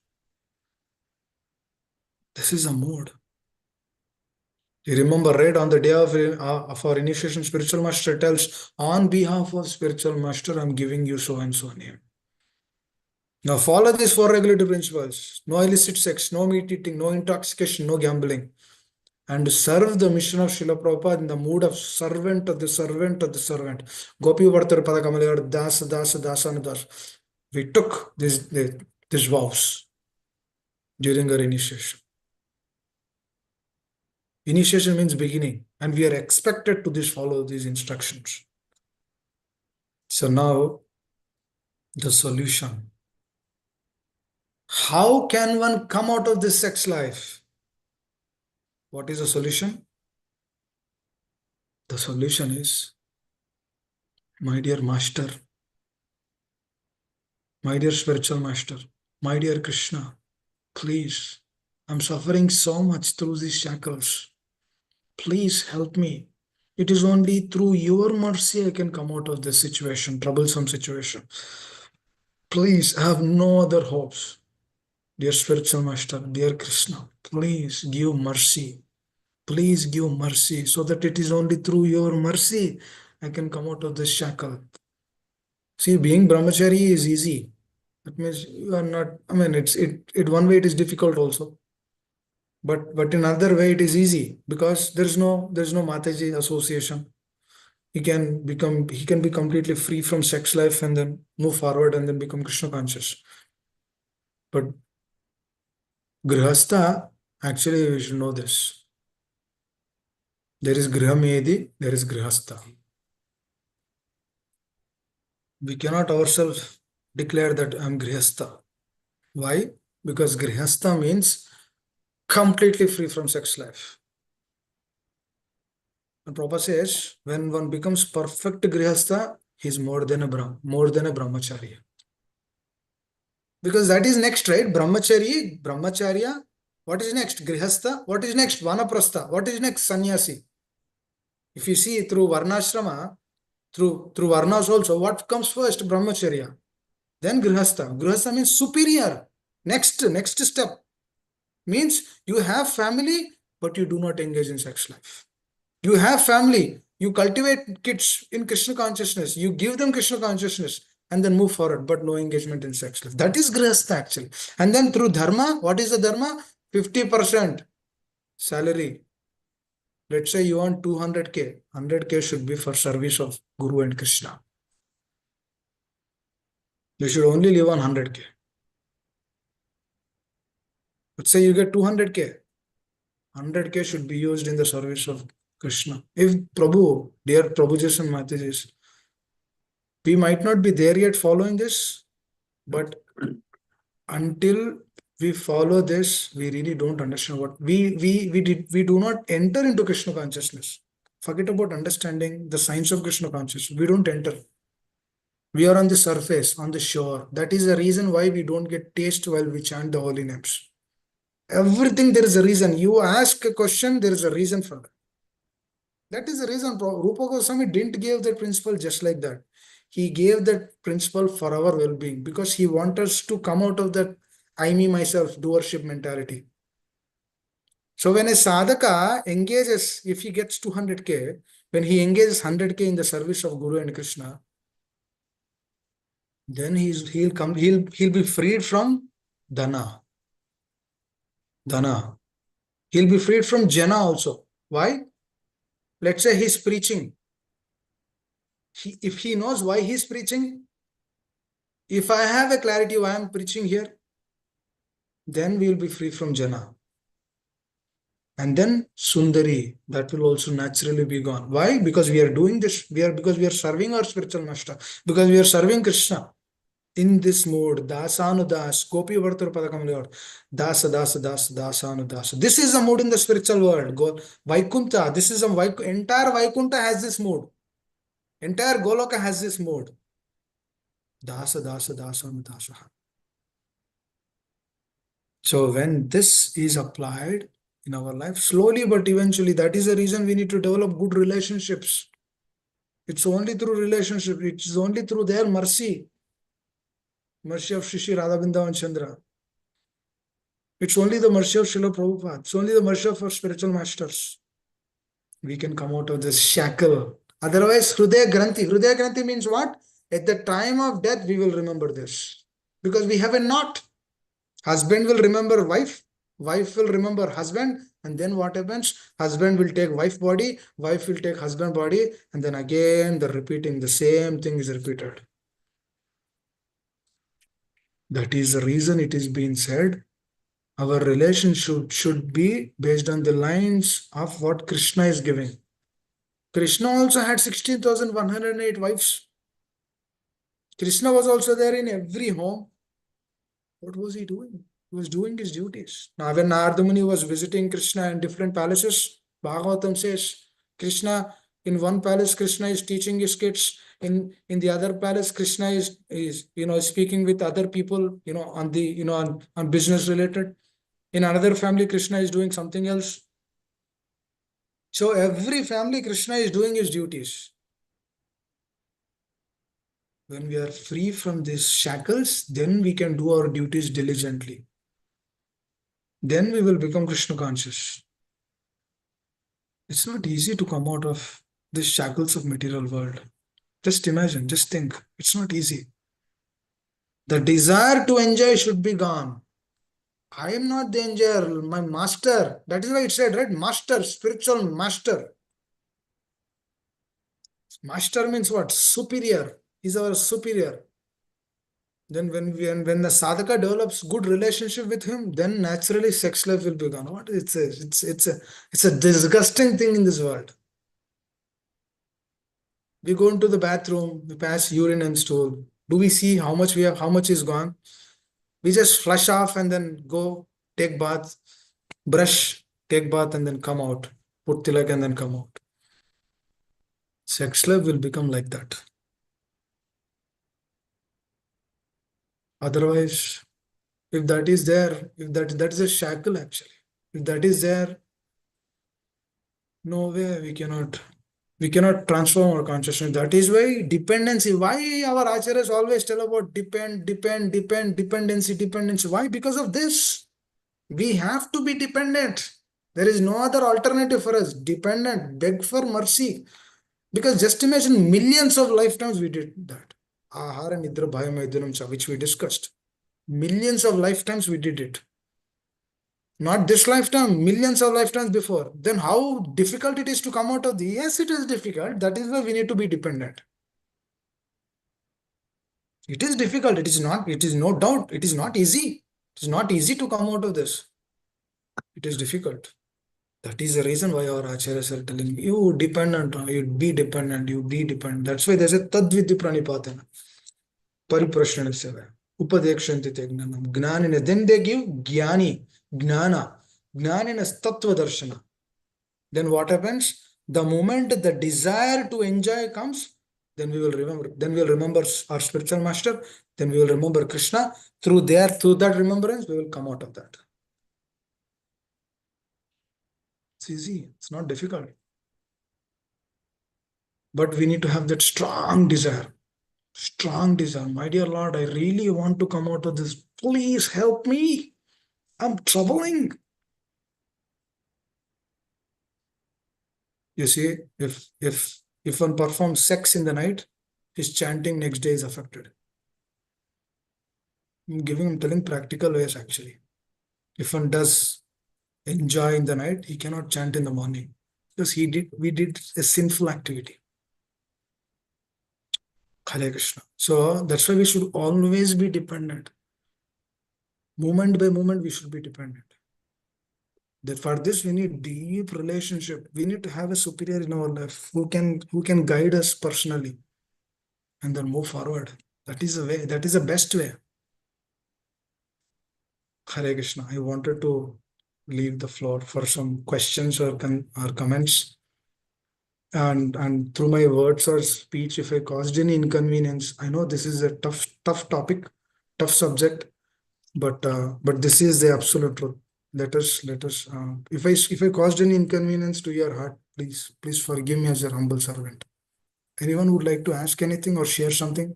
This is a mode. You remember, right, on the day of our initiation, spiritual master tells, on behalf of spiritual master, I'm giving you so and so name. Now follow these 4 regulatory principles. No illicit sex, no meat eating, no intoxication, no gambling. And serve the mission of Srila Prabhupada in the mood of servant of the servant of the servant. Gopi Vartar Padakamalaya Dasa Dasa Dasa and Das. We took these vows during our initiation. Initiation means beginning, and we are expected to follow these instructions. So now, the solution. How can one come out of this sex life? What is the solution? The solution is, my dear master, my dear spiritual master, my dear Krishna, please, I'm suffering so much through these shackles. Please help me. It is only through your mercy I can come out of this situation, troublesome situation. Please, I have no other hopes. Dear spiritual master, dear Krishna, please give mercy. Please give mercy so that it is only through your mercy I can come out of this shackle. See, being brahmachari is easy. That means you are not, it one way it is difficult also. But in another way it is easy because there's no Mataji association. He can be completely free from sex life and then move forward and then become Krishna conscious. But Grihastha, actually we should know this. There is Grihamedi, there is Grihastha. We cannot ourselves declare that I'm Grihastha. Why? Because Grihastha means completely free from sex life. And Prabhupada says, when one becomes perfect Grihastha, he's more than a brahmacharya. Because that is next, right? Brahmacharya. What is next? Grihastha. What is next? Vanaprastha. What is next? Sannyasi. If you see through Varnashrama, through Varnas also, what comes first? Brahmacharya. Then Grihastha. Grihastha means superior. Next step. Means you have family, but you do not engage in sex life. You have family. You cultivate kids in Krishna consciousness. You give them Krishna consciousness and then move forward, but no engagement in sex life. That is Grihastha actually. And then through Dharma, what is the Dharma? 50% salary. Let's say you want 200K. 100K should be for service of Guru and Krishna. You should only live on 100K. Let's say you get 200K. 100K should be used in the service of Krishna. If Prabhu, dear Prabhuji and Matajis, we might not be there yet following this, but until we follow this, we really don't understand what we do not enter into Krishna consciousness. Forget about understanding the science of Krishna consciousness. We don't enter. We are on the surface, on the shore. That is the reason why we don't get taste while we chant the holy names. Everything there is a reason. You ask a question, there is a reason for that. That is the reason Rupa Goswami didn't give that principle just like that. He gave that principle for our well-being because he wants us to come out of that I, me, myself, doership mentality. So when a sadhaka engages, if he gets 200K, when he engages 100K in the service of Guru and Krishna, then he'll be freed from dana. He'll be freed from jana also. Why? Let's say he's preaching. If he knows why he's preaching, if I have a clarity why I'm preaching here, then we will be free from jana. And then Sundari, that will also naturally be gone. Why? Because we are doing this, because we are serving our spiritual master, because we are serving Krishna in this mode. Dasanudas, Gopi Vartar Padakam, Dasa, Dasa, Dasa, Dasanudas. This is a mode in the spiritual world. Vaikunta, this is entire Vaikunta has this mode. Entire Goloka has this mode. Dasa, Dasa, Dasanudasa. So when this is applied in our life, slowly but eventually, that is the reason we need to develop good relationships. It's only through relationship, it's only through their mercy of Shri Radha Vrindavan Chandra. It's only the mercy of Srila Prabhupada. It's only the mercy of our spiritual masters. We can come out of this shackle. Otherwise, Hrudaya Granthi. Hrudaya Granthi means what? At the time of death, we will remember this. Because we have a knot. Husband will remember wife. Wife will remember husband. And then what happens? Husband will take wife body. Wife will take husband body. And then again, the same thing is repeated. That is the reason it is being said. Our relationship should be based on the lines of what Krishna is giving. Krishna also had 16,108 wives. Krishna was also there in every home. What was he doing? He was doing his duties. Now, when Narada Muni was visiting Krishna in different palaces, Bhagavatam says, Krishna, in one palace, Krishna is teaching his kids. In the other palace, Krishna is speaking with other people, on business related. In another family, Krishna is doing something else. So every family, Krishna is doing his duties. When we are free from these shackles, then we can do our duties diligently. Then we will become Krishna conscious. It's not easy to come out of the shackles of material world. Just imagine, just think. It's not easy. The desire to enjoy should be gone. I am not the enjoyer, my master. That is why it said, right? Master, spiritual master. Master means what? Superior. He's our superior. Then when the sadhaka develops good relationship with him, then naturally sex life will be gone. What it's a disgusting thing in this world. We go into the bathroom, we pass urine and stool. Do we see how much we have, how much is gone? We just flush off and then go take bath, brush, take bath and then come out. Put tilak and then come out. Sex life will become like that. Otherwise, if that is there, if that is a shackle actually. If that is there, no way we cannot transform our consciousness. That is why dependency. Why our acharyas always tell about dependency. Why? Because of this. We have to be dependent. There is no other alternative for us. Dependent, beg for mercy. Because just imagine millions of lifetimes we did that. Ahara nidra bhaya which we discussed. Millions of lifetimes we did it. Not this lifetime, millions of lifetimes before. Then how difficult it is to come out of the... Yes, it is difficult. That is why we need to be dependent. It is difficult. It is no doubt. It is not easy. It is not easy to come out of this. It is difficult. That is the reason why our acharyas are telling you dependent, you be dependent, you be dependent. That's why there's a tadvidhi pranipatana. Pariprashrana seva. Upadekshanti tegnanam. Gnanina. Then they give jnani. Gnana. Gnanina is tattva darshana. Then what happens? The moment the desire to enjoy comes, then we will remember. Then we will remember our spiritual master. Then we will remember Krishna. Through that remembrance, we will come out of that. It's easy. It's not difficult. But we need to have that strong desire. Strong desire. My dear Lord, I really want to come out of this. Please help me. I'm troubling. You see, if one performs sex in the night, his chanting next day is affected. I'm telling practical ways actually. If one does enjoy in the night, he cannot chant in the morning because we did a sinful activity. Hare Krishna. So that's why we should always be dependent. Moment by moment, we should be dependent. That for this, we need deep relationship. We need to have a superior in our life who can guide us personally and then move forward. That is the way. That is the best way. Hare Krishna. I wanted to leave the floor for some questions or comments. And through my words or speech, if I caused any inconvenience, I know this is a tough topic, tough subject, but this is the absolute truth. Let us if I caused any inconvenience to your heart, please forgive me as your humble servant. Anyone would like to ask anything or share something?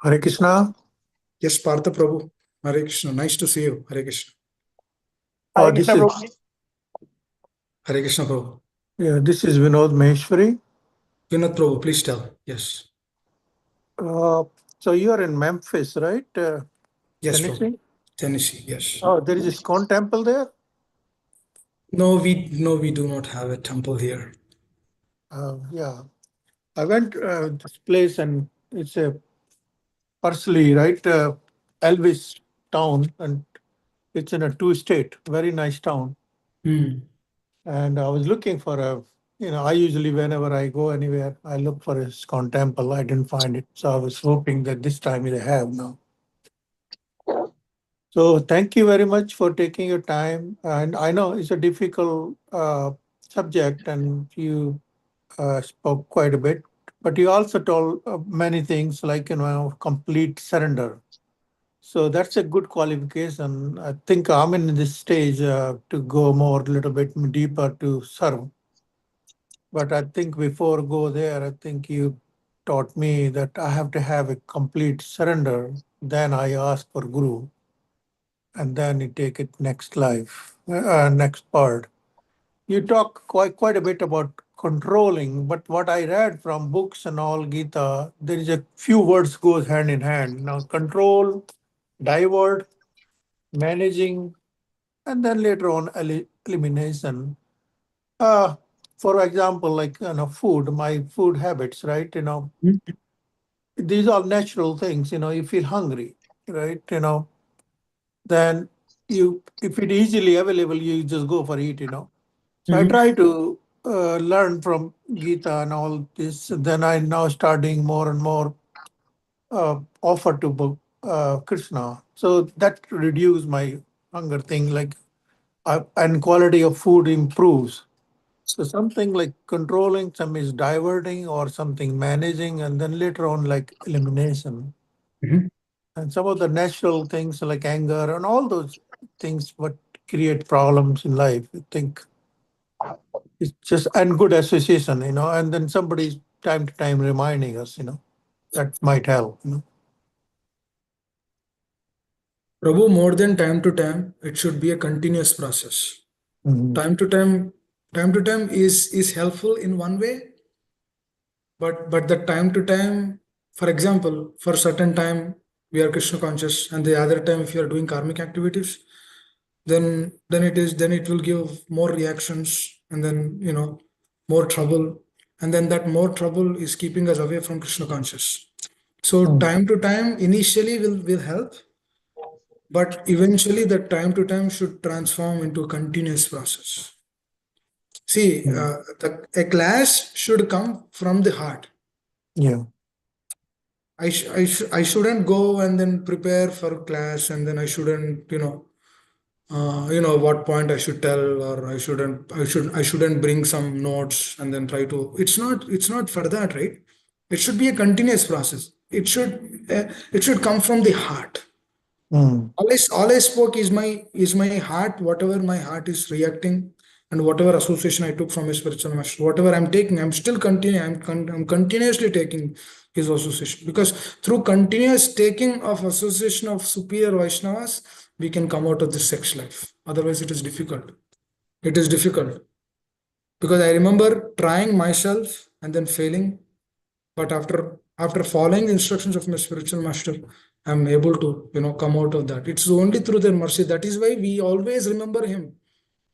Hare Krishna. Yes, Partha Prabhu. Hare Krishna. Nice to see you. Hare Krishna. Oh, Hare this Krishna, is Prabhuji. Hare Krishna Prabhu. yeah, this is Vinod Maheshwari. Vinod Prabhu, please tell. Yes. So you are in Memphis, right? Yes, Tennessee? Prabhu. Tennessee, yes. Oh, there is a ISKCON temple there? No, we do not have a temple here. Yeah. I went this place and it's a Parsley, right? Elvis town, and it's in a two-state, very nice town. Hmm. And I was looking for I usually, whenever I go anywhere, I look for a ISKCON temple. I didn't find it. So I was hoping that this time they have now. So thank you very much for taking your time. And I know it's a difficult subject and you spoke quite a bit, but you also told many things like, complete surrender. So that's a good qualification. I think I'm in this stage to go more, a little bit deeper to serve. But I think before go there, I think you taught me that I have to have a complete surrender. Then I ask for Guru, and then you take it next life, next part. You talk quite a bit about controlling, but what I read from books and all Gita, there is a few words goes hand in hand. Now control, divert, managing, and then later on elimination. Uh, for example, like food, my food habits, right? Hmm. These are natural things. You feel hungry, right? Then if it easily available, you just go for it. So I Mhm. try to learn from Gita and all this. Then I now starting more and more offer to Krishna. So that reduce my hunger thing, like and quality of food improves. So something like controlling, some is diverting, or something managing, and then later on like elimination. Mhm. And some of the natural things like anger and all those things what create problems in life. I think it's just and good association, and then somebody's time to time reminding us, that might help. Prabhu, more than time to time, it should be a continuous process. Mhm. Time to time is helpful in one way, but the time to time, for example, for certain time we are Krishna conscious, and the other time if you are doing karmic activities, then it will give more reactions, and then more trouble, and then that more trouble is keeping us away from Krishna conscious. So Mm. time to time initially will help, but eventually that time to time should transform into a continuous process. See, Mm. a class should come from the heart. Yeah. I shouldn't go and then prepare for class, and then I shouldn't what point I should tell, or I shouldn't bring some notes and then try to. It's not for that, right? It should be a continuous process. It should come from the heart. Mm. All I spoke is my heart, whatever my heart is reacting, and whatever association I took from his spiritual master, whatever I'm taking, I'm still continuing. I'm continuously taking his association, because through continuous taking of association of superior Vaishnavas, we can come out of this sex life. Otherwise, it is difficult. It is difficult, because I remember trying myself and then failing, but after following the instructions of my spiritual master, I'm able to come out of that. It's only through their mercy. That is why we always remember him.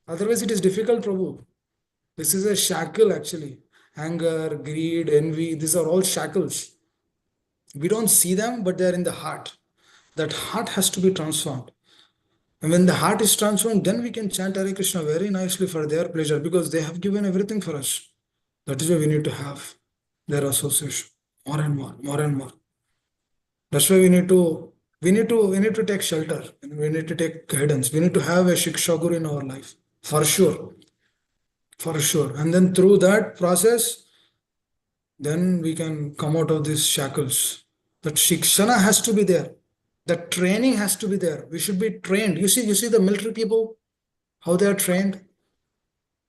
Otherwise, it is difficult, Prabhu. This is a shackle, actually. Anger, greed, envy, these are all shackles. We don't see them, but they're in the heart. That heart has to be transformed. And when the heart is transformed, then we can chant Hare Krishna very nicely for their pleasure, because they have given everything for us. That is why we need to have their association more and more, more and more. That's why we need to take shelter. We need to take guidance. We need to have a Shiksha Guru in our life, for sure. For sure. And then through that process, then we can come out of these shackles. That Shikshana has to be there. That training has to be there. We should be trained. You see the military people, how they are trained.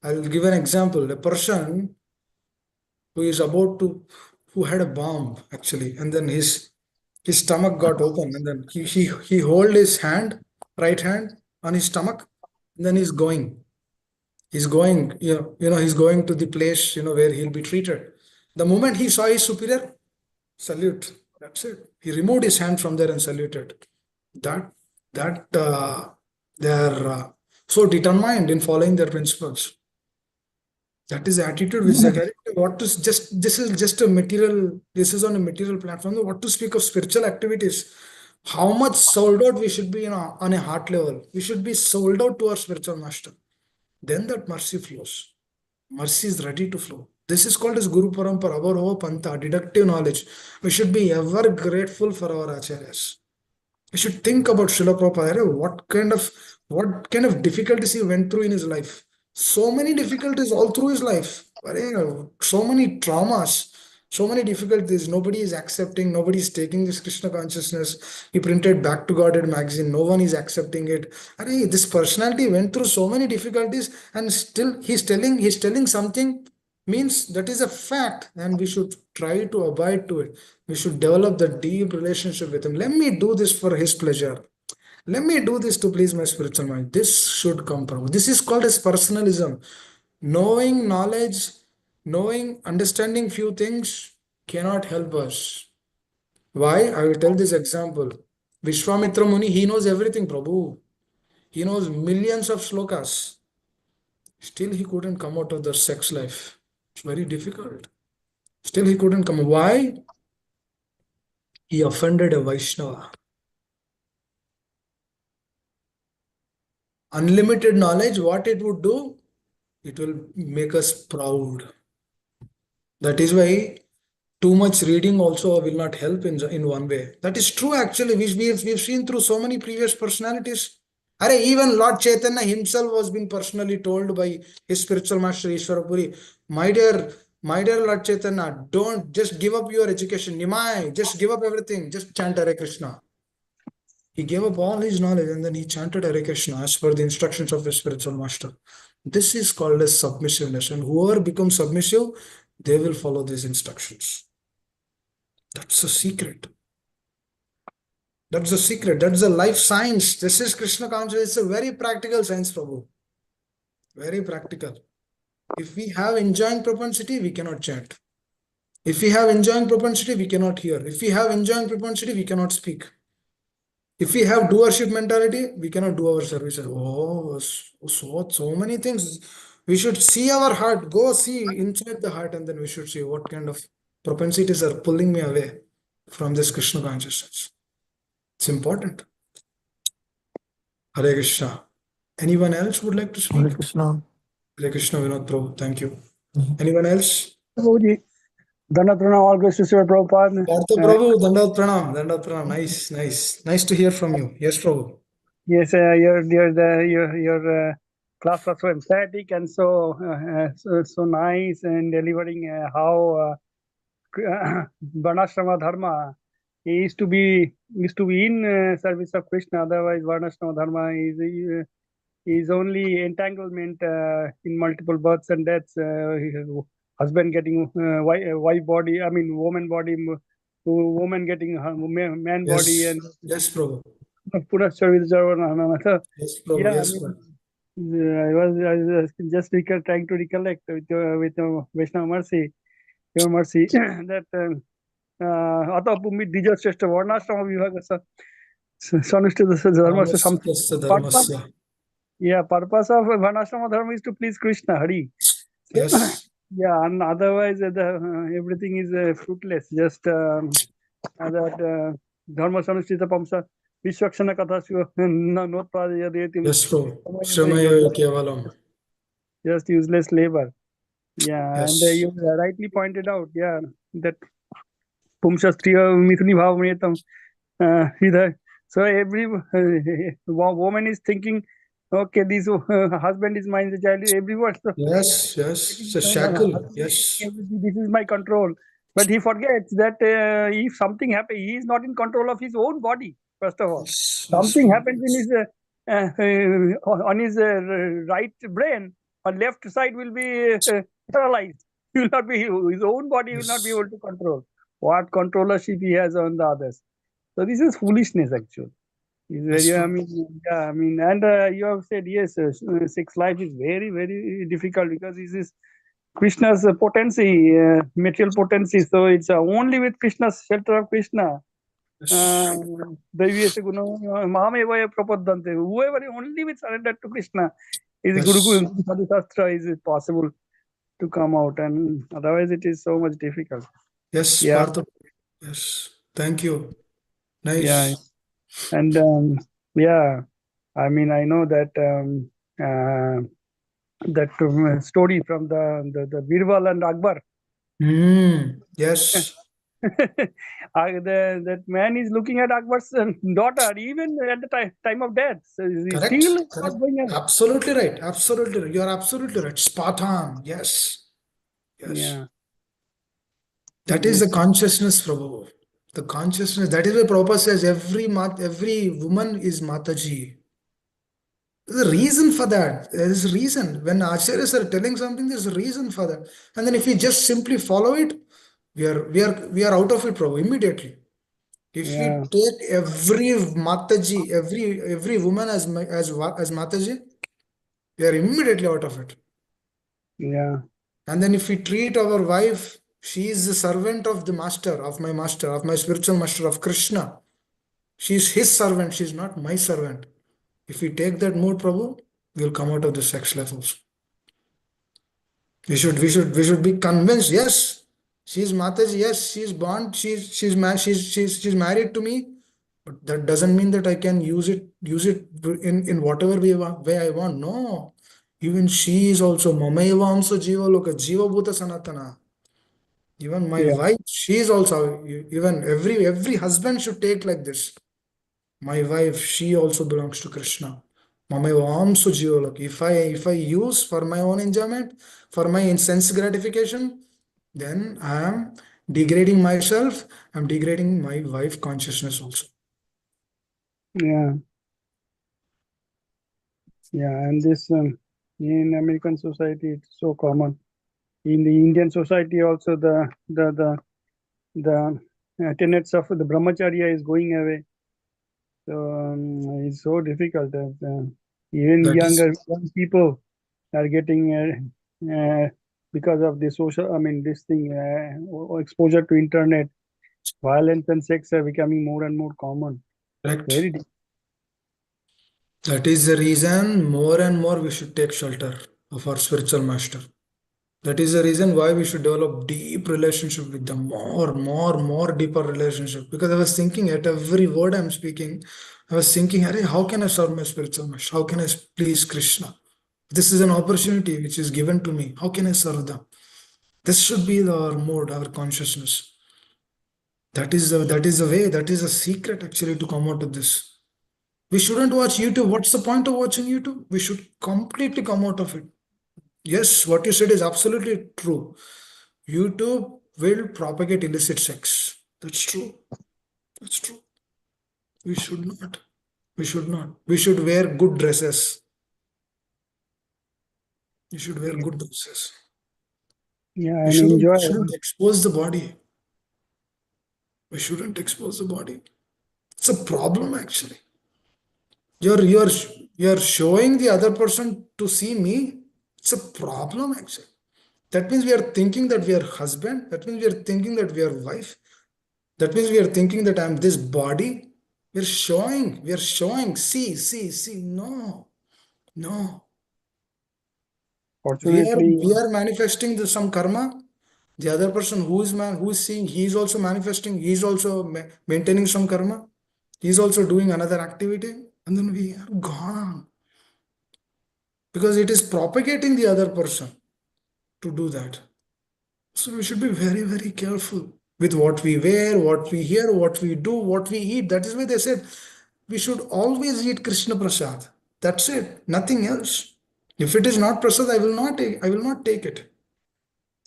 I'll give an example. A person who had a bomb, actually, and then his stomach got open, and then he hold his right hand on his stomach, and then he's going. He's going, he's going to the place, where he'll be treated. The moment he saw his superior, salute. That's it. He removed his hand from there and saluted. That they're so determined in following their principles. That is the attitude which they carry. This is just a material. This is on a material platform. What to speak of spiritual activities? How much sold out we should be, on a heart level. We should be sold out to our spiritual master. Then that mercy flows. Mercy is ready to flow. This is called as Guru Parampara, Abharava Pantha, deductive knowledge. We should be ever grateful for our acharyas. We should think about Srila Prabhupada. What kind of difficulties he went through in his life. So many difficulties all through his life. So many traumas. So many difficulties. Nobody is accepting. Nobody is taking this Krishna consciousness. He printed Back to Godhead magazine. No one is accepting it. This personality went through so many difficulties, and still he's telling something, means that is a fact, and we should try to abide to it. We should develop the deep relationship with him. Let me do this for his pleasure. Let me do this to please my spiritual mind. This should come from. This is called as personalism. Knowing knowledge, understanding few things cannot help us. Why? I will tell this example. Vishwamitra Muni, he knows everything, Prabhu. He knows millions of slokas. Still, he couldn't come out of the sex life. It's very difficult. Still, he couldn't come. Why? He offended a Vaishnava. Unlimited knowledge, what it would do? It will make us proud. That is why too much reading also will not help in one way. That is true, actually. We've seen through so many previous personalities. Even Lord Chaitanya himself was being personally told by his spiritual master Ishwarapuri, my dear Lord Chaitanya, don't just give up your education. Nimai, just give up everything. Just chant Hare Krishna. He gave up all his knowledge, and then he chanted Hare Krishna as per the instructions of his spiritual master. This is called as submissiveness. And whoever becomes submissive, they will follow these instructions. That's the secret. That's the secret. That's the life science. This is Krishna consciousness. It's a very practical science, Prabhu. Very practical. If we have enjoying propensity, we cannot chant. If we have enjoying propensity, we cannot hear. If we have enjoying propensity, we cannot speak. If we have doership mentality, we cannot do our services. So many things. We should see our heart. Go see inside the heart, and then we should see what kind of propensities are pulling me away from this Krishna consciousness. It's important. Hare Krishna. Anyone else would like to speak? Hare Krishna. Hare Krishna, Vinod Prabhu. Thank you. Anyone else? Prabhuji, Dandavat Pranam, all goes to Srila Prabhupada. Partha Prabhu, Dandavat Pranam. Dandavat Pranam. Nice to hear from you. Yes, Prabhu. Yes, your class was so emphatic and so nice in delivering how Varnashrama Dharma is to be in service of Krishna. Otherwise, Varnashrama Dharma is is only entanglement in multiple births and deaths. Husband getting wife body, I mean woman body, woman getting man body, Yes. and Yes, Prabhu. Punascha with Jarvanana. Yes, Prabhu. Yeah, I Yes, mean, Prabhu. I was just trying to recollect with Vaishnava mercy, your mercy that आता मी द्विजश्रेष्ठ वर्णाश्रम विभाग Sanushta dharma. So some Namastasya purpose, dharmasya. yeah, purpose of Varnashrama dharma is to please Krishna, Hari. So, Yes. yeah, and otherwise everything is fruitless. Just that dharma sanushita pamsa vishwakshana katha notpadyadetim. Yes, Prabhu. Shramaya kevalam. Just useless labor. Yeah, and Yes. you rightly pointed out, yeah, that pumshastriya mithuni bhavamriyatam. So every woman is thinking, okay, this husband is mine, the child is everyone. So Yes. Yes. It's a shackle. Yes. this is my control. But he forgets that if something happens, he is not in control of his own body, first of all. Yes. Yes, Something Prabhu. happens in his on his right brain, or left side will be paralyzed. He will not be, his own body will not be Yes. able to control. What controllership he has on the others. So this is foolishness, actually. It's Yes, very, I Prabhu. mean, yeah, I mean, and you have said, yes, sex life is very, very difficult because this is Krishna's potency, material potency. So it's only with Krishna's shelter of Krishna. Yes. Daiviyasya guna mahamevaya prapaddante. Whoever only with surrender to Krishna is Yes. Guru Sadhu Shastra is it possible to come out, and otherwise it is so much difficult. Yes, Yeah, Partha. Yes. Thank you. yeah, Nice. and yeah, I mean, I know that story from the Birbal and Akbar. Yes. That man is looking at Akbar's daughter even at the time of death. So he's Correct. still not Correct. going away. Absolutely right. Absolutely right. You are absolutely right. Spot on. Yes. Yes. Yeah. That is the consciousness, Prabhu. The consciousness. That is why Prabhupada says every woman is Mataji. There's a reason for that. There is a reason. When acharyas are telling something, there's a reason for that. And then if we just simply follow it, we are out of it, Prabhu, immediately. If we Yeah. take every Mataji, every woman as Mataji, we are immediately out of it. Yeah. And then if we treat our wife, she is the servant of the master, of my spiritual master, of Krishna. She is his servant, she is not my servant. If we take that mood, Prabhu, we will come out of the sex life also. We should be convinced. Yes, she is Mataji. Yes, she is born. She's married to me. But that doesn't mean that I can use it in whatever way I want. No, even she is also Mamayavamsa Jiva Loka Jiva Bhuta Sanatana. Even my Yeah. wife, she is also, even every husband should take like this. My wife, she also belongs to Krishna. Mamayavamsa Jiva Loka. If I use for my own enjoyment, for my sense gratification, then I am degrading myself. I'm degrading my wife consciousness also. Yeah. Yeah. And this in American society, it's so common. In the Indian society, also the tenets of the brahmacharya is going away. So it's so difficult. Even That is young people are getting because of the social, I mean, this thing, exposure to internet, violence and sex are becoming more and more common. correct. Very That is the reason more and more we should take shelter of our spiritual master. That is the reason why we should develop deep relationship with them, more deeper relationship. Because I was thinking at every word I'm speaking, I was thinking, Arey, how can I serve my spiritual master? How can I please Krishna? This is an opportunity which is given to me. How can I serve them? This should be our mode, our consciousness. That is the way, that is a secret actually to come out of this. We shouldn't watch YouTube. What's the point of watching YouTube? We should completely come out of it. Yes, what you said is absolutely true. YouTube will propagate illicit sex. That's true. That's true. We should not. We should not. We should wear good dresses. You should wear good dresses. Yeah, We and shouldn't enjoy. expose the body. We shouldn't expose the body. It's a problem actually. You're showing the other person to see me. It's a problem actually. That means we are thinking that we are husband. That means we are thinking that we are wife. That means we are thinking that I'm this body. We are showing. See. No, no. Fortunately, We are manifesting some karma. The other person who is seeing, he is also manifesting. He is also maintaining some karma. He is also doing another activity, and then we are gone because it is propagating the other person to do that. So we should be very, very careful with what we wear, what we hear, what we do, what we eat. That is why they said we should always eat Krishna Prasad. That's it, nothing else. If it is not Prasad, I will not take it.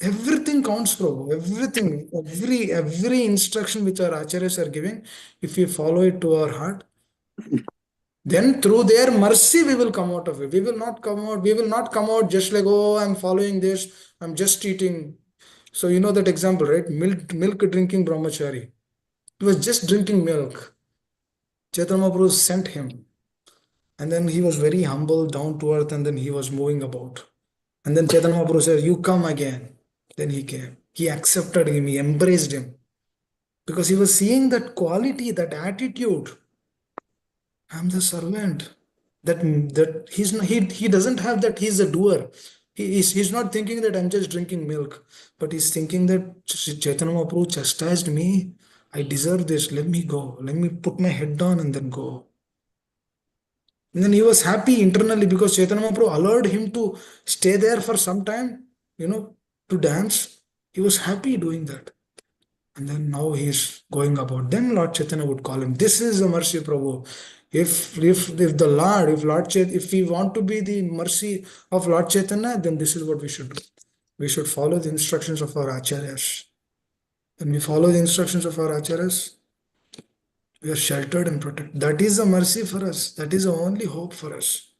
Everything counts, Prabhu. Everything, every instruction which our acharyas are giving, if we follow it to our heart, then through their mercy we will come out of it. We will not come out just like, oh, I'm following this, I'm just eating. So you know that example, right? Milk drinking brahmachari. He was just drinking milk. Chaitanya Mahaprabhu sent him. And then he was very humble, down to earth, and then he was moving about. And then Chaitanya Mahaprabhu said, you come again. Then he came. He accepted him, he embraced him. Because he was seeing that quality, that attitude. I'm the servant. That he doesn't have that he's a doer. He's not thinking that I'm just drinking milk, but he's thinking that Chaitanya Mahaprabhu chastised me. I deserve this. Let me go. Let me put my head down and then go. And then he was happy internally because Chaitanya Mahaprabhu allowed him to stay there for some time, to dance. He was happy doing that. And then now he's going about. Then Lord Chaitanya would call him. This is the mercy, Prabhu. If we want to be the mercy of Lord Chaitanya, then this is what we should do. We should follow the instructions of our acharyas. When we follow the instructions of our acharyas, we are sheltered and protected. That is the mercy for us. That is the only hope for us.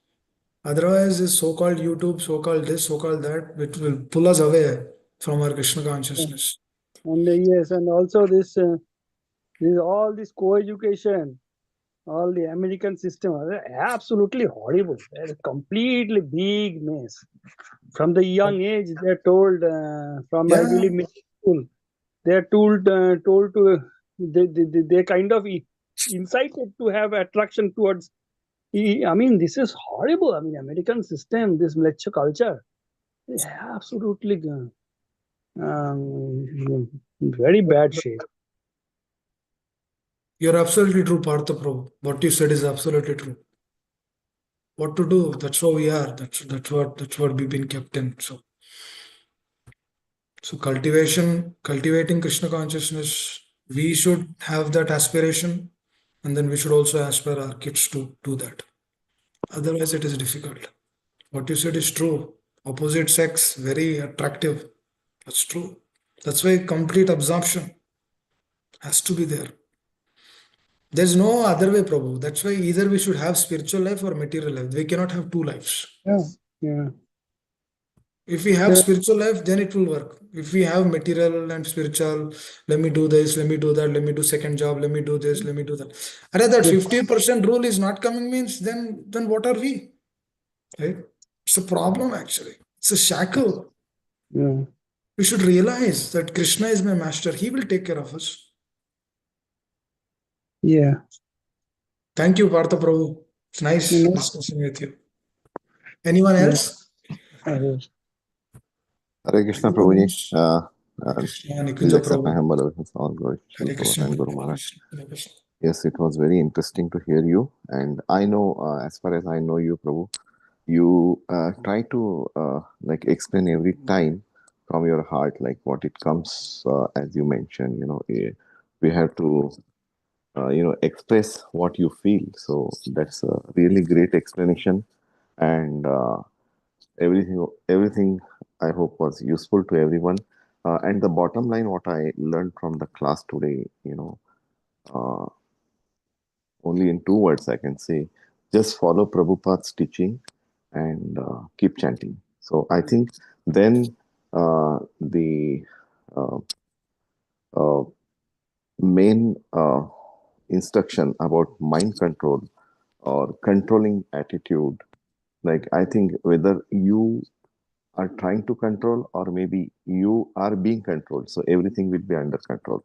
Otherwise, this so-called YouTube, so-called this, so-called that, it will pull us away from our Krishna consciousness. and yes, and also all this co-education, all the American system are absolutely horrible. They're a completely big mess. From the young age, they're told from I Yeah, believe middle school, they're told to they kind of incited to have attraction towards. I mean, this is horrible. I mean, American system, this lecture culture, absolutely very bad shape. you're absolutely true, Partha Prabhu. What you said is absolutely true. What to do? That's how we are. That's what we've been kept in. So cultivating Krishna consciousness, we should have that aspiration, and then we should also aspire our kids to do that. Otherwise, it is difficult. What you said is true. Opposite sex, very attractive. That's true. That's why complete absorption has to be there. There's no other way, Prabhu. That's why either we should have spiritual life or material life. We cannot have two lives. Yeah. If we have spiritual life, then it will work. If we have material and spiritual, let me do this, let me do that, let me do second job, let me do this, let me do that. And that 50% rule is not coming means then what are we? Right? It's a problem actually. It's a shackle. Yeah. We should realize that Krishna is my master. He will take care of us. Yeah. Thank you, Partha Prabhu. It's nice discussing with you. Anyone else? Hare Krishna Prabhuji. Krishna, Please Nikunja accept my Prabhu. humble obeisance. All glory. Shri Hare Prabhu Krishna. and Guru Hare Maharaj. Krishna, Hare Krishna. Yes, it was very interesting to hear you. And I know, as far as I know you, Prabhu, you try to explain every time from your heart, like what it comes, as you mentioned, we have to, express what you feel. So that's a really great explanation. And everything I hope was useful to everyone. And the bottom line, what I learned from the class today, uh, only in 2 words I can say, just follow Prabhupada's teaching and keep chanting. So I think then the main instruction about mind control or controlling attitude, like I think whether you are trying to control or maybe you are being controlled, so everything will be under control.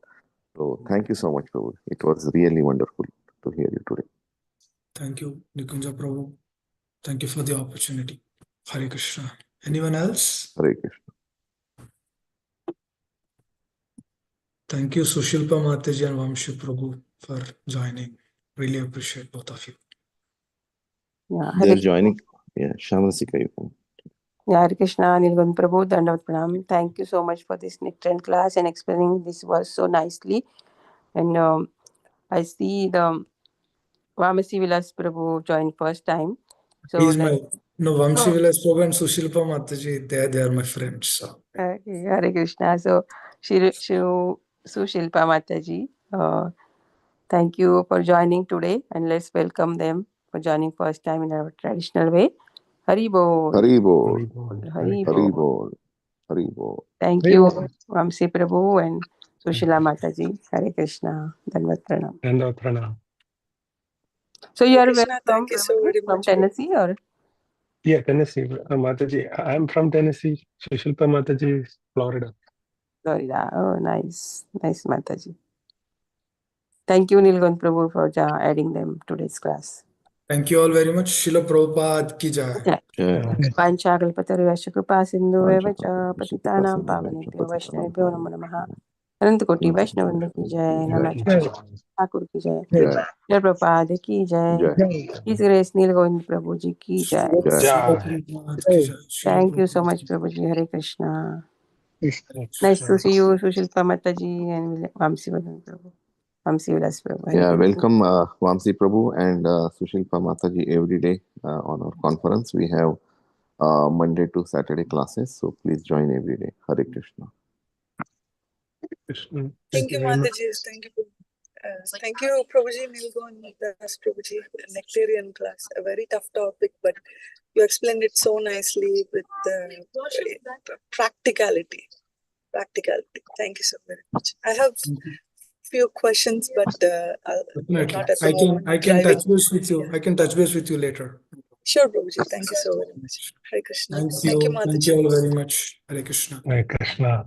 So thank you so much, Prabhu. It was really wonderful to hear you today. Thank you, Nikunja Prabhu. Thank you for the opportunity. Hare Krishna. Anyone else? Hare Krishna. Thank you, Sushilpa Mataji and Vamshi Prabhu, for joining. Really appreciate both of you. Yeah, They're joining. Yeah, Shamasika, you can. Yeah, Hare Krishna, Nilgund Prabhu, Dandavat Pranam. Thank you so much for this nectarine class and explaining this verse so nicely. And I see the Vamasi Vilas Prabhu joined first time. So He is let's- Vamshi Vilas Prabhu and Sushilpa Mataji, they are my friends. So. Okay, Hare Krishna. So, Sushilpa Mataji, thank you for joining today, and let's welcome them for joining first time in our traditional way. Hari Bol. Hari Bol. Hari Hari Bol. Bol. Hari Bol. Thank Hari you, Bol. Vamsi Prabhu and Sushila Mataji. Hare Krishna. Dandavat Pranam. Dandavat Pranam. So, you are where Krishna, from, thank you so Prabhuji? very From much. Tennessee or? Yeah, Tennessee. Mataji, I'm from Tennessee. Sushilpa Mataji is Florida. Florida. Oh, nice. Nice, Mataji. Thank you, Nilgund Prabhu, for adding them to today's class. Thank you all very much. Srila Prabhupada ki jai. Jai. Panchakalpataruvasya कृपा सिन्धुभ्यः च Panchakalpataru पतितानां Shukra पावनेभ्यो Siddhavaya वैष्णवेभ्यो Patitanam नमो नमः। अनंत कोटि वैष्णववृंद की जय, नमः ठाकुर की जय, Jai. जय प्रभुपाद की जय, Jai. इस ग्रेस नीलगोविंद प्रभु जी की जय। Jai. Srila Prabhupada ki jai. Srila Thank you so Prabhupada much, ki Prabhuji. Hare Krishna. Krishna. Nice to see you, Sushilpa Mataji and Vamsi Vadan Prabhu. Vamsi Vilas Prabhu. Hare Yeah, Krishna. welcome Vamsi Prabhu and Sushilpa Mataji every day on our conference. We have Monday to Saturday classes, so please join every day. Hare Krishna. Krishna. Thank you, very much. Mataji. Thank you, Prabhuji, Nilgon, Das Prabhuji, Nectarian class. A very tough topic, but you explained it so nicely with practicality. Thank you so very much. I have few questions, but Definitely. not at the moment. I can Driving. touch base with you. I can touch base with you later. Sure, Prabhuji. Thank you so very much. Hare Krishna. Thank Thank you, you. Thank Mataji. you all very much. Hare Krishna. Hare Krishna.